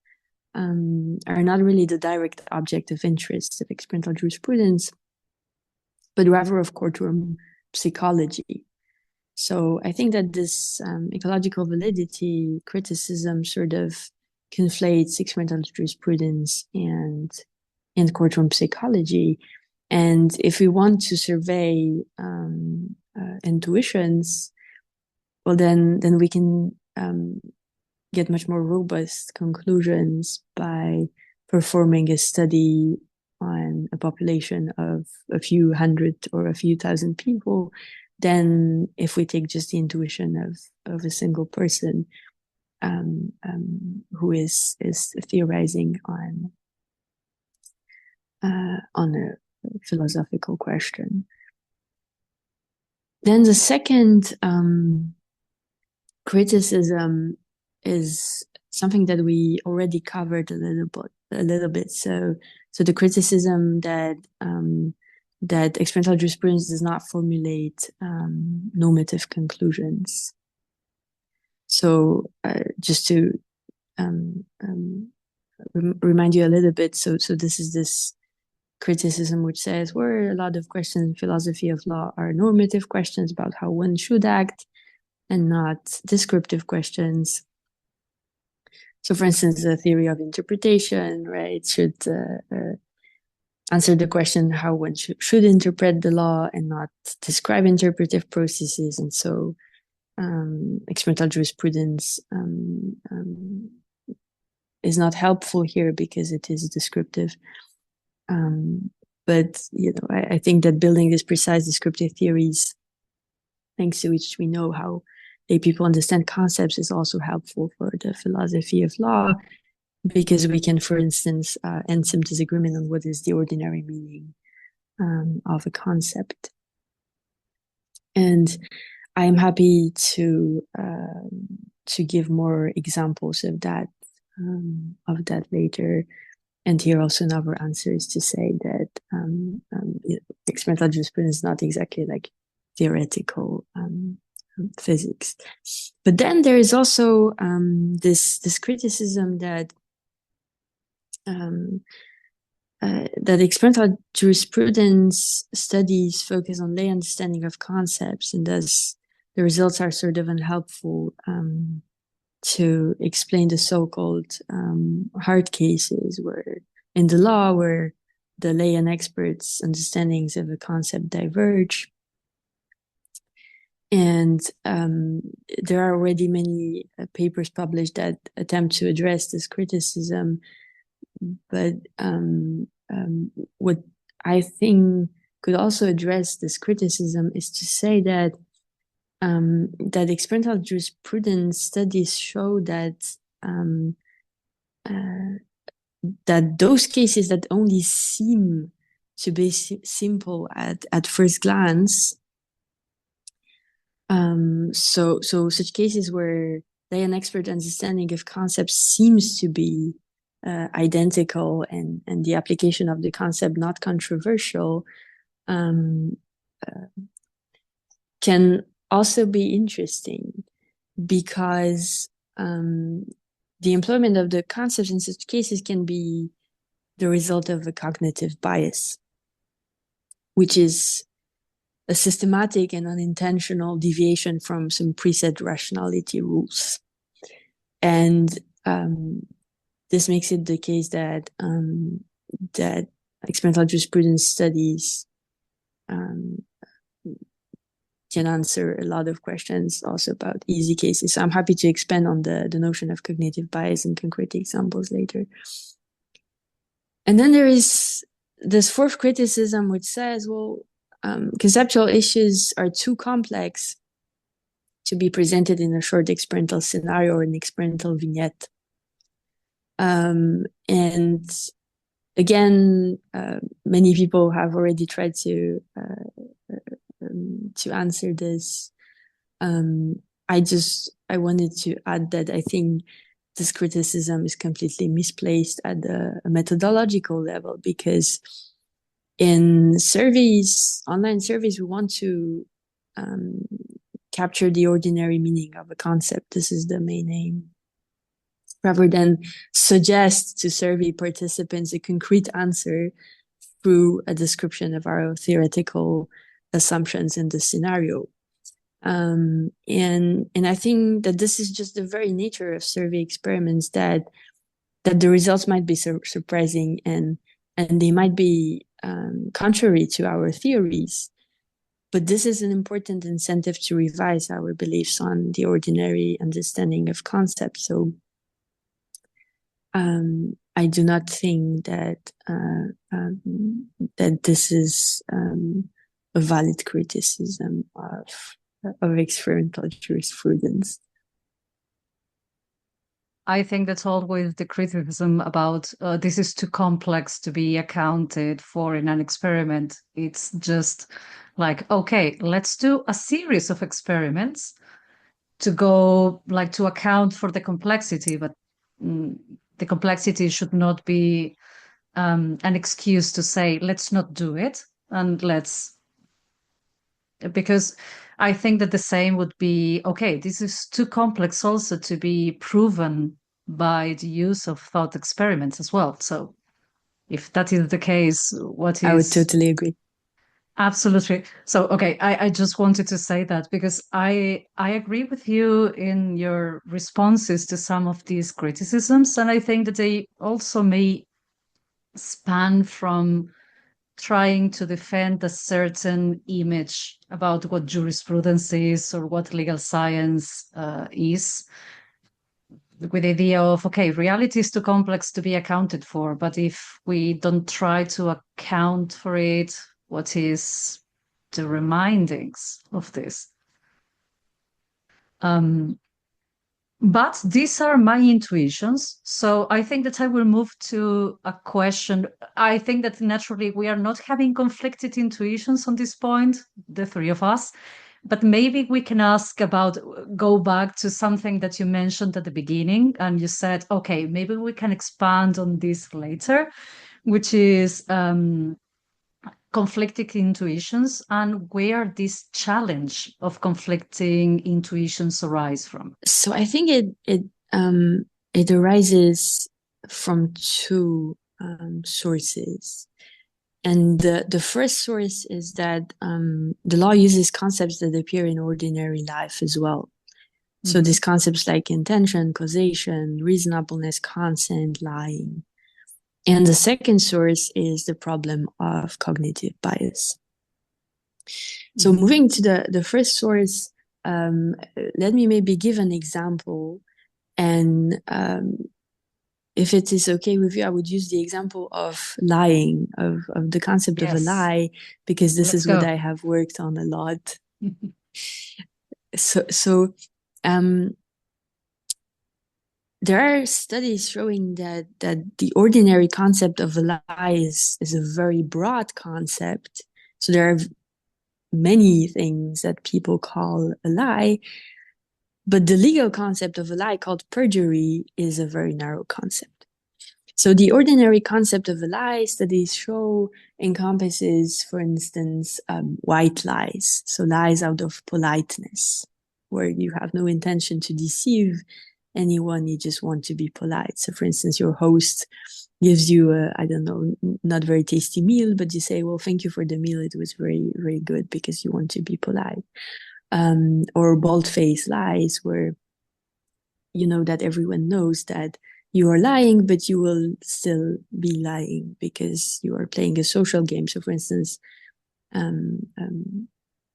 are not really the direct object of interest of experimental jurisprudence, but rather of courtroom psychology. So I think that this ecological validity criticism sort of conflates experimental jurisprudence and courtroom psychology. And if we want to survey intuitions, well, then we can get much more robust conclusions by performing a study on a population of a few hundred or a few thousand people than if we take just the intuition of a single person who is theorizing on a philosophical question. Then the second criticism is something that we already covered a little bit. So the criticism that experimental jurisprudence does not formulate normative conclusions. So just to remind you a little bit, so this is this criticism which says, where a lot of questions in philosophy of law are normative questions about how one should act and not descriptive questions. So for instance, the theory of interpretation, right, should answer the question how one should interpret the law and not describe interpretive processes. And so experimental jurisprudence is not helpful here because it is descriptive. But I think that building these precise descriptive theories, thanks to which we know how lay people understand concepts is also helpful for the philosophy of law, because we can, for instance, end some disagreement on what is the ordinary meaning of a concept. And I am happy to give more examples of that later. And here also another answer is to say that experimental jurisprudence is not exactly like theoretical physics. But then there is also this criticism that that experimental jurisprudence studies focus on lay understanding of concepts, and thus the results are sort of unhelpful to explain the so-called hard cases where in the law where the lay and experts' understandings of a concept diverge. And there are already many papers published that attempt to address this criticism. But what I think could also address this criticism is to say that that experimental jurisprudence studies show that that those cases that only seem to be simple at first glance, so such cases where lay and expert understanding of concepts seems to be identical and the application of the concept not controversial, can also be interesting, because the employment of the concepts in such cases can be the result of a cognitive bias, which is a systematic and unintentional deviation from some preset rationality rules. And this makes it the case that that experimental jurisprudence studies can answer a lot of questions also about easy cases. So I'm happy to expand on the notion of cognitive bias and concrete examples later. And then there is this fourth criticism, which says, well, conceptual issues are too complex to be presented in a short experimental scenario or an experimental vignette. And again, many people have already tried to answer this. I wanted to add that I think this criticism is completely misplaced at a methodological level, because in surveys, online surveys, we want to capture the ordinary meaning of a concept. This is the main aim, rather than suggest to survey participants a concrete answer through a description of our theoretical assumptions in the scenario. And I think that this is just the very nature of survey experiments, that the results might be surprising and they might be contrary to our theories. But this is an important incentive to revise our beliefs on the ordinary understanding of concepts. So I do not think that that this is a valid criticism of experimental jurisprudence. I think that's always the criticism about this is too complex to be accounted for in an experiment. It's just like, okay, let's do a series of experiments to account for the complexity, but the complexity should not be an excuse to say, let's not do it, and because I think that the same would be, okay, this is too complex also to be proven by the use of thought experiments as well. So if that is the case, I would totally agree. Absolutely. So, okay, I just wanted to say that because I agree with you in your responses to some of these criticisms, and I think that they also may span from trying to defend a certain image about what jurisprudence is or what legal science is, with the idea of, okay, reality is too complex to be accounted for, but if we don't try to account for it, what is the remindings of this? But these are my intuitions. So I think that I will move to a question. I think that naturally we are not having conflicted intuitions on this point, the three of us. But maybe we can go back to something that you mentioned at the beginning. And you said, okay, maybe we can expand on this later, which is conflicting intuitions and where this challenge of conflicting intuitions arise from. So I think it arises from two sources. And the first source is that the law uses concepts that appear in ordinary life as well. So these concepts like intention, causation, reasonableness, consent, lying. And the second source is the problem of cognitive bias. So moving to the first source, let me maybe give an example. And if it is okay with you, I would use the example of lying, of the concept of a lie, because this is what I have worked on a lot. So there are studies showing that the ordinary concept of a lie is a very broad concept. So there are many things that people call a lie, but the legal concept of a lie, called perjury, is a very narrow concept. So the ordinary concept of a lie, studies show, encompasses, for instance, white lies. So lies out of politeness, where you have no intention to deceive anyone, you just want to be polite. So for instance, your host gives you a, I don't know, not very tasty meal, but you say, well, thank you for the meal, it was very, very good, because you want to be polite. Or bold-faced lies, where you know that everyone knows that you are lying, but you will still be lying because you are playing a social game. So for instance,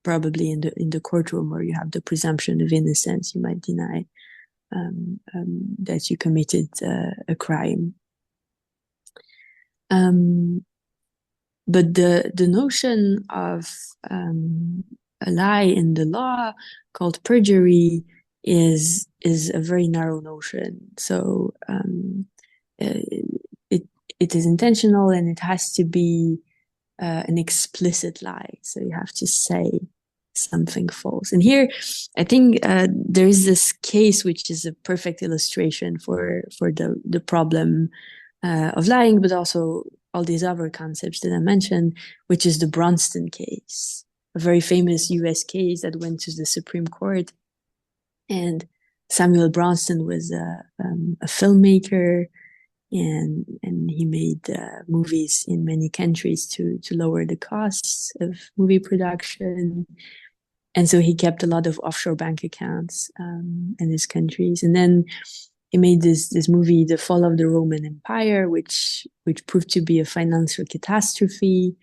probably in the courtroom, where you have the presumption of innocence, you might deny that you committed a crime. But the notion of a lie in the law, called perjury, is a very narrow notion. So it is intentional, and it has to be an explicit lie. So you have to say something false. And here, I think there is this case which is a perfect illustration for the problem of lying, but also all these other concepts that I mentioned, which is the Bronston case, a very famous US case that went to the Supreme Court. And Samuel Bronston was a filmmaker, and he made movies in many countries to lower the costs of movie production. And so he kept a lot of offshore bank accounts in his countries. And then he made this movie, The Fall of the Roman Empire, which proved to be a financial catastrophe.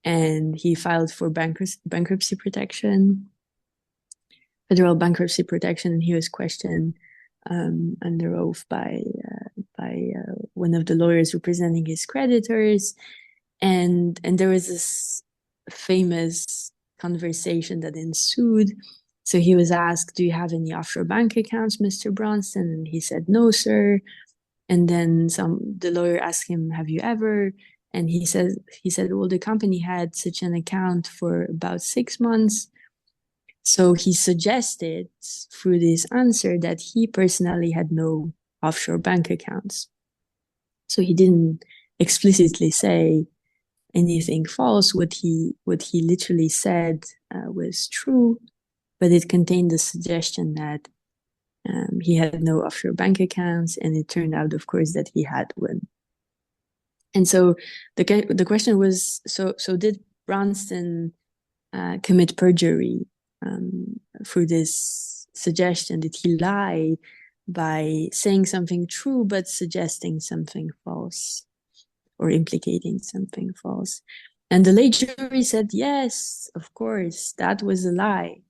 And he filed for bankruptcy protection, federal bankruptcy protection, and he was questioned under oath by one of the lawyers representing his creditors. And there was this famous conversation that ensued. So he was asked, do you have any offshore bank accounts, Mr. Bronston? And he said, no, sir. And then the lawyer asked him, have you ever? And he said, well, the company had such an account for about 6 months. So he suggested through this answer that he personally had no offshore bank accounts. So he didn't explicitly say anything false. What he literally said was true, but it contained the suggestion that he had no offshore bank accounts, and it turned out, of course, that he had one. And so the question was, so did Bronston commit perjury through this suggestion? Did he lie by saying something true but suggesting something false, or implicating something false? And the lay jury said, yes, of course, that was a lie.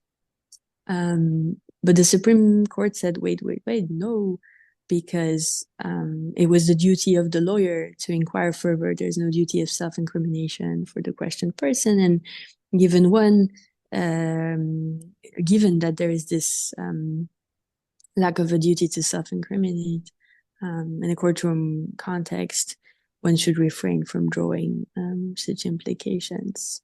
But the Supreme Court said, wait, no, because it was the duty of the lawyer to inquire further. There's no duty of self-incrimination for the questioned person. And given one, given that there is this lack of a duty to self-incriminate in a courtroom context, one should refrain from drawing such implications.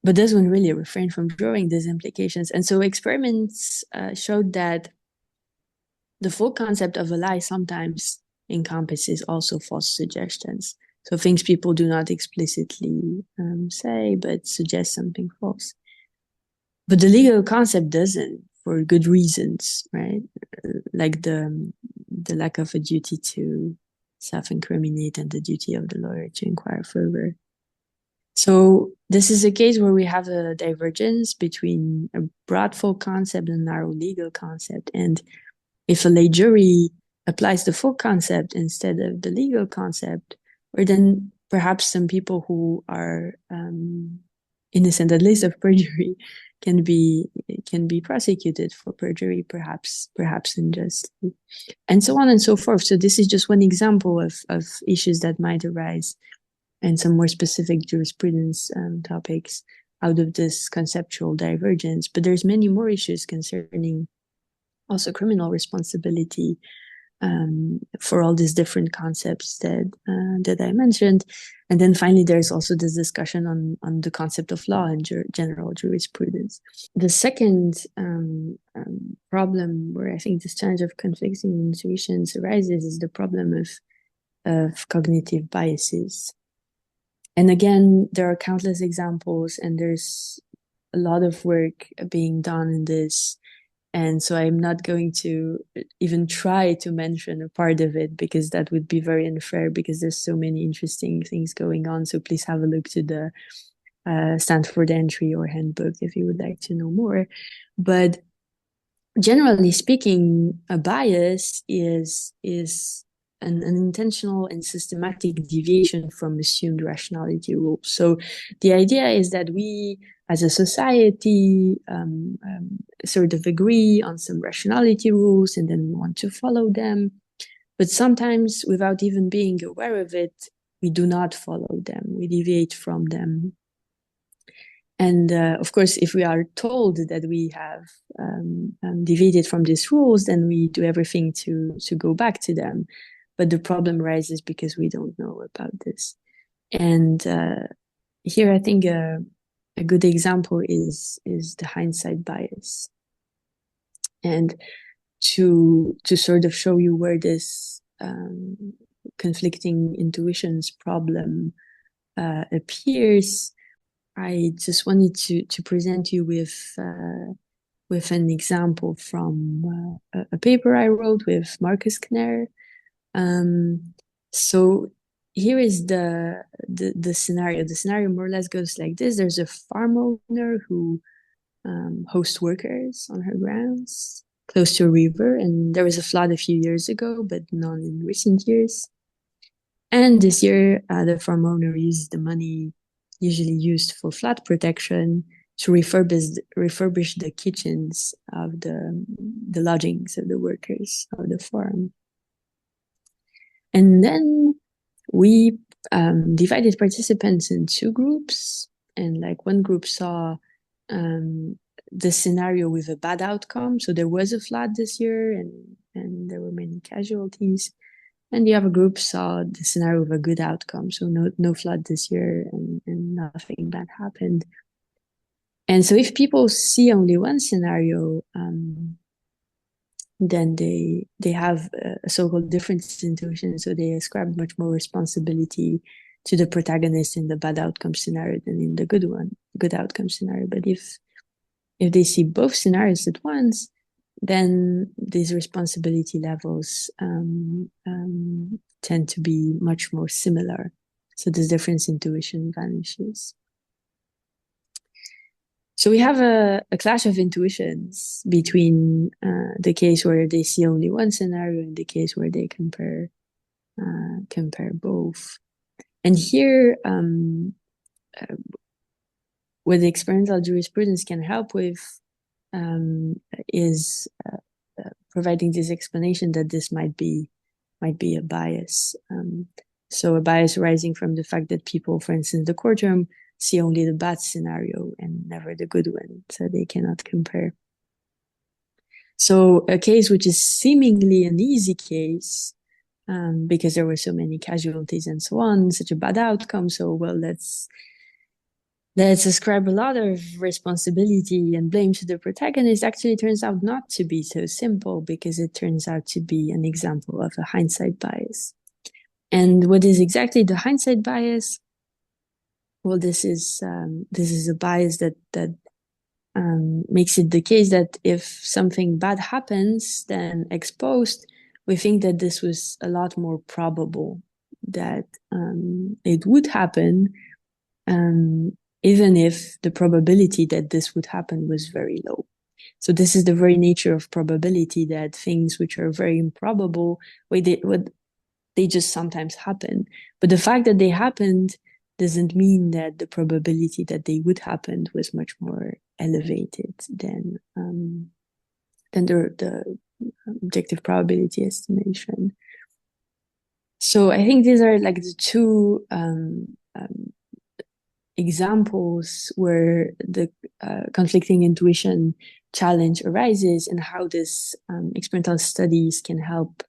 But does one really refrain from drawing these implications? And so experiments showed that the full concept of a lie sometimes encompasses also false suggestions. So things people do not explicitly say, but suggest something false. But the legal concept doesn't, for good reasons, right? Like the lack of a duty to self-incriminate and the duty of the lawyer to inquire further. So this is a case where we have a divergence between a broad full concept and a narrow legal concept. And if a lay jury applies the full concept instead of the legal concept, or then perhaps some people who are innocent, at least of perjury, can be prosecuted for perjury, perhaps unjustly, and so on and so forth. So this is just one example of issues that might arise and some more specific jurisprudence topics out of this conceptual divergence. But there's many more issues concerning also criminal responsibility for all these different concepts that I mentioned. And then finally, there's also this discussion on the concept of law and general jurisprudence. The second problem where I think this challenge of conflicting intuitions arises is the problem of cognitive biases. And again, there are countless examples, and there's a lot of work being done in this. And so I'm not going to even try to mention a part of it, because that would be very unfair, because there's so many interesting things going on. So please have a look to the Stanford entry or handbook if you would like to know more. But generally speaking, a bias is an intentional and systematic deviation from assumed rationality rules. So the idea is that we, as a society, sort of agree on some rationality rules, and then we want to follow them. But sometimes, without even being aware of it, we do not follow them. We deviate from them. And of course, if we are told that we have deviated from these rules, then we do everything to go back to them. But the problem arises because we don't know about this. And here, I think a good example is the hindsight bias. And to sort of show you where this conflicting intuitions problem appears, I just wanted to present you with an example from a paper I wrote with Marcus Kner. So here is the scenario. The scenario more or less goes like this. There's a farm owner who hosts workers on her grounds close to a river, and there was a flood a few years ago, but none in recent years. And this year, the farm owner used the money usually used for flood protection to refurbish the kitchens of the lodgings of the workers of the farm. And then we divided participants in two groups, and like one group saw the scenario with a bad outcome. So there was a flood this year, and there were many casualties. And the other group saw the scenario with a good outcome. So no flood this year, and nothing bad happened. And so if people see only one scenario, then they have a so-called difference intuition. So they ascribe much more responsibility to the protagonist in the bad outcome scenario than in the good outcome scenario. But if they see both scenarios at once, then these responsibility levels tend to be much more similar. So this difference intuition vanishes. So we have a clash of intuitions between the case where they see only one scenario and the case where they compare both. And here, what the experiential jurisprudence can help with is providing this explanation that this might be a bias. So a bias arising from the fact that people, for instance, the courtroom, see only the bad scenario and never the good one, so they cannot compare. So a case which is seemingly an easy case, because there were so many casualties and so on, such a bad outcome, so well, let's ascribe a lot of responsibility and blame to the protagonist, actually turns out not to be so simple, because it turns out to be an example of a hindsight bias. And what is exactly the hindsight bias? Well, this is a bias that makes it the case that if something bad happens, then ex post, we think that this was a lot more probable that it would happen, even if the probability that this would happen was very low. So this is the very nature of probability, that things which are very improbable, they just sometimes happen. But the fact that they happened doesn't mean that the probability that they would happen was much more elevated than the objective probability estimation. So I think these are like the two examples where the conflicting intuition challenge arises, and how this experimental studies can help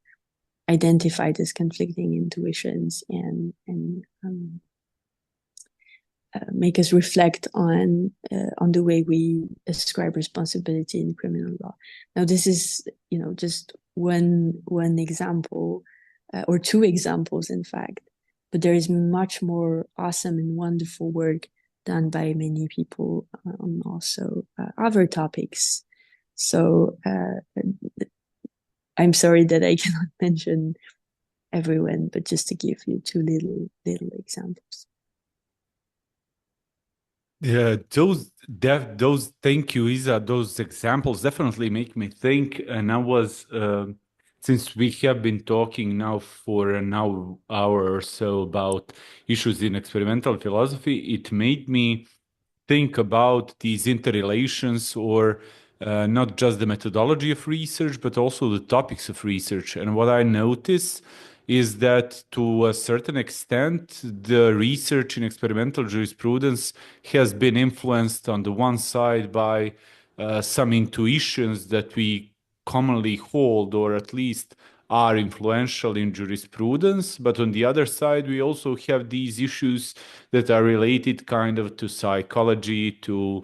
identify these conflicting intuitions and make us reflect on the way we ascribe responsibility in criminal law. Now, this is just one example, or two examples, in fact. But there is much more awesome and wonderful work done by many people on also other topics. So I'm sorry that I cannot mention everyone, but just to give you two little examples. Yeah, thank you, Isa. Those examples definitely make me think. And I was, since we have been talking now for an hour or so about issues in experimental philosophy, it made me think about these interrelations, or not just the methodology of research, but also the topics of research. And what I notice is that to a certain extent, the research in experimental jurisprudence has been influenced on the one side by some intuitions that we commonly hold, or at least are influential in jurisprudence. But on the other side, we also have these issues that are related kind of to psychology, to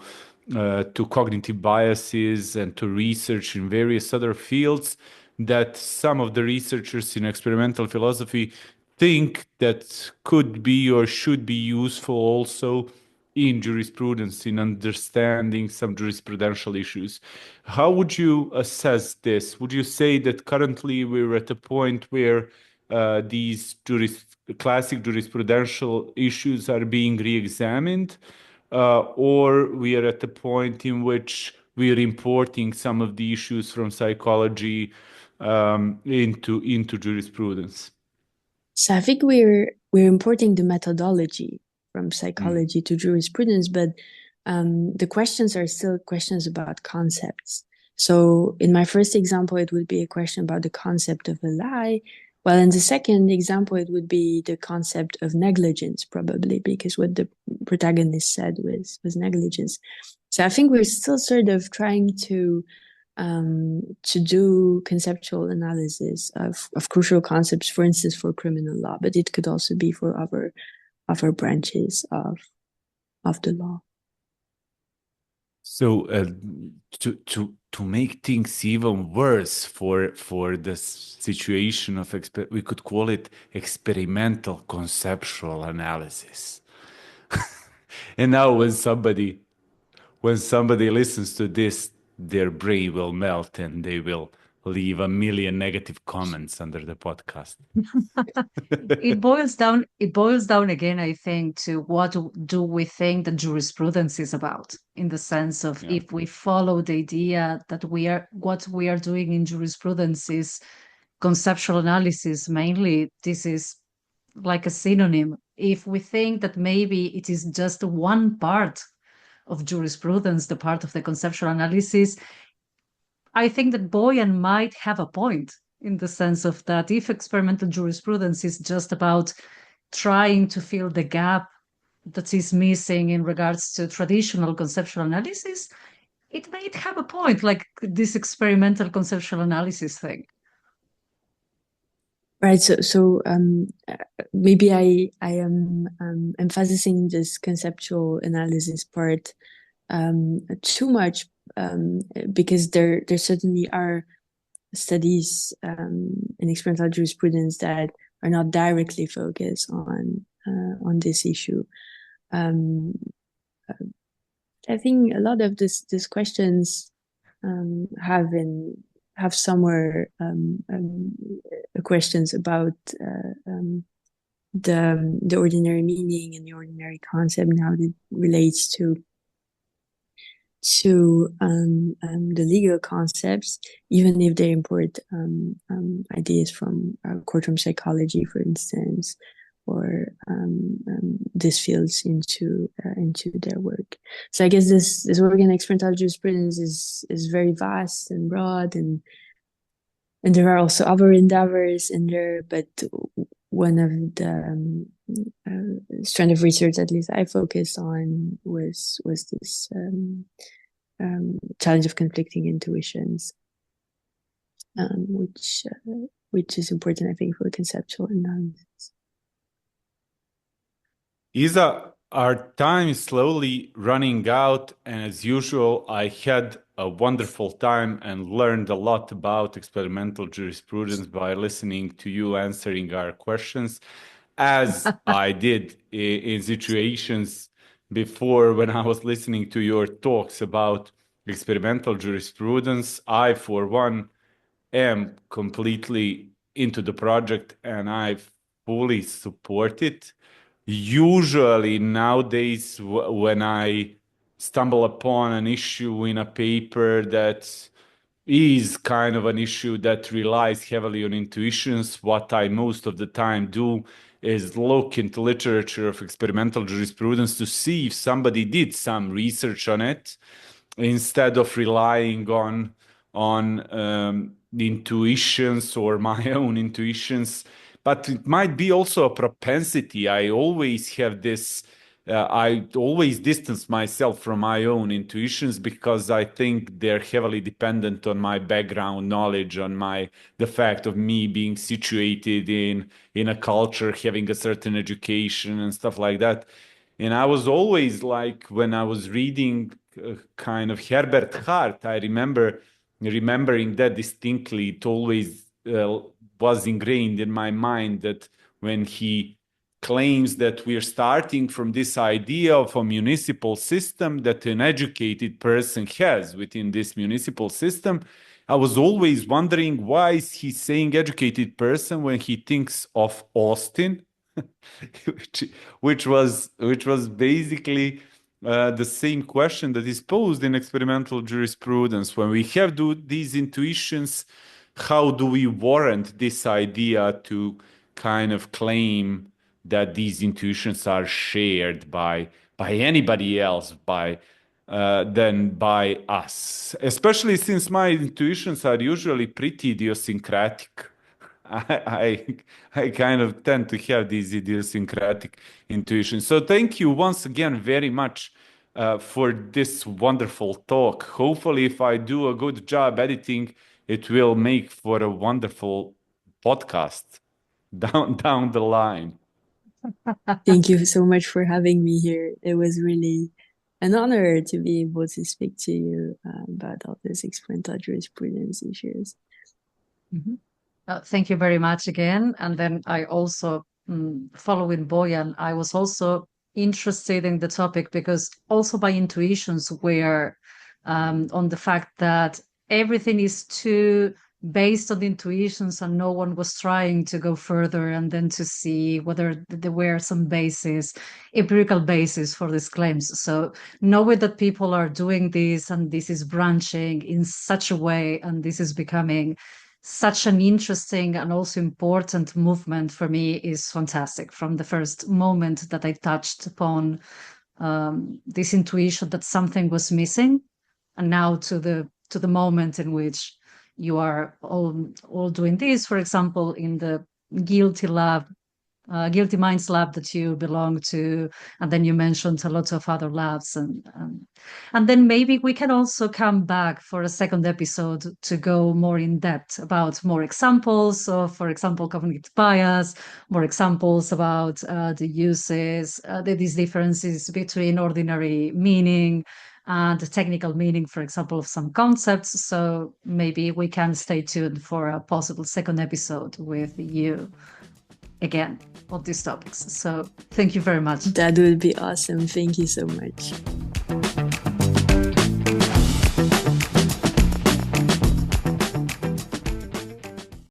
cognitive biases, and to research in various other fields, that some of the researchers in experimental philosophy think that could be or should be useful also in jurisprudence, in understanding some jurisprudential issues. How would you assess this? Would you say that currently we're at a point where these classic jurisprudential issues are being re-examined, or we are at a point in which we are importing some of the issues from psychology into jurisprudence? So I think we're importing the methodology from psychology to jurisprudence, but the questions are still questions about concepts. So in my first example, it would be a question about the concept of a lie, while in the second example, it would be the concept of negligence, probably, because what the protagonist said was negligence. So I think we're still sort of trying to do conceptual analysis of crucial concepts, for instance, for criminal law, but it could also be for other branches of the law. So to make things even worse for the situation of we could call it experimental conceptual analysis. And now when somebody listens to this, their brain will melt and they will leave 1 million negative comments under the podcast. It boils down again, I think, to what do we think that jurisprudence is about, in the sense of if we follow the idea that what we are doing in jurisprudence is conceptual analysis mainly, this is like a synonym. If we think that maybe it is just one part of jurisprudence, the part of the conceptual analysis, I think that Bojan might have a point, in the sense of that if experimental jurisprudence is just about trying to fill the gap that is missing in regards to traditional conceptual analysis, it might have a point, like this experimental conceptual analysis thing. Right. So maybe I am emphasizing this conceptual analysis part too much, because there certainly are studies in experimental jurisprudence that are not directly focused on this issue. I think a lot of these questions have somewhere questions about the ordinary meaning and the ordinary concept and how it relates to the legal concepts, even if they import ideas from courtroom psychology, for instance, or these fields into their work. So I guess this work in experimental jurisprudence is very vast and broad, and there are also other endeavors in there. But one of the strand of research, at least I focused on, was this challenge of conflicting intuitions, which is important, I think, for conceptual analysis. Isa, our time is slowly running out, and as usual, I had a wonderful time and learned a lot about experimental jurisprudence by listening to you answering our questions, as I did in situations before when I was listening to your talks about experimental jurisprudence. I, for one, am completely into the project and I fully support it. Usually nowadays, when I stumble upon an issue in a paper that is kind of an issue that relies heavily on intuitions, what I most of the time do is look into literature of experimental jurisprudence to see if somebody did some research on it, instead of relying on the intuitions or my own intuitions. But it might be also a propensity. I always have this, I always distance myself from my own intuitions because I think they're heavily dependent on my background knowledge, on the fact of me being situated in a culture, having a certain education and stuff like that. And I was always like, when I was reading kind of Herbert Hart, I remembering that distinctly. It always was ingrained in my mind that when he claims that we're starting from this idea of a municipal system that an educated person has within this municipal system, I was always wondering, why is he saying educated person when he thinks of Austin, which was basically the same question that is posed in experimental jurisprudence. When we have these intuitions, how do we warrant this idea to kind of claim that these intuitions are shared by anybody else than by us? Especially since my intuitions are usually pretty idiosyncratic. I kind of tend to have these idiosyncratic intuitions. So thank you once again very much for this wonderful talk. Hopefully, if I do a good job editing, it will make for a wonderful podcast down the line. Thank you so much for having me here. It was really an honor to be able to speak to you about all these experimental jurisprudence issues. Mm-hmm. Thank you very much again. And then I also, following Bojan, I was also interested in the topic because also by intuitions were on the fact that everything is too based on intuitions and no one was trying to go further and then to see whether there were some empirical basis for these claims. So knowing that people are doing this and this is branching in such a way and this is becoming such an interesting and also important movement for me is fantastic. From the first moment that I touched upon this intuition that something was missing, and now to the moment in which you are all doing this, for example, in the Guilty Lab Guilty Minds lab that you belong to, and then you mentioned a lot of other labs, and then maybe we can also come back for a second episode to go more in depth about more examples of, for example, cognitive bias, more examples about the uses, these differences between ordinary meaning and the technical meaning, for example, of some concepts. So maybe we can stay tuned for a possible second episode with you again on these topics. So thank you very much. That would be awesome. Thank you so much.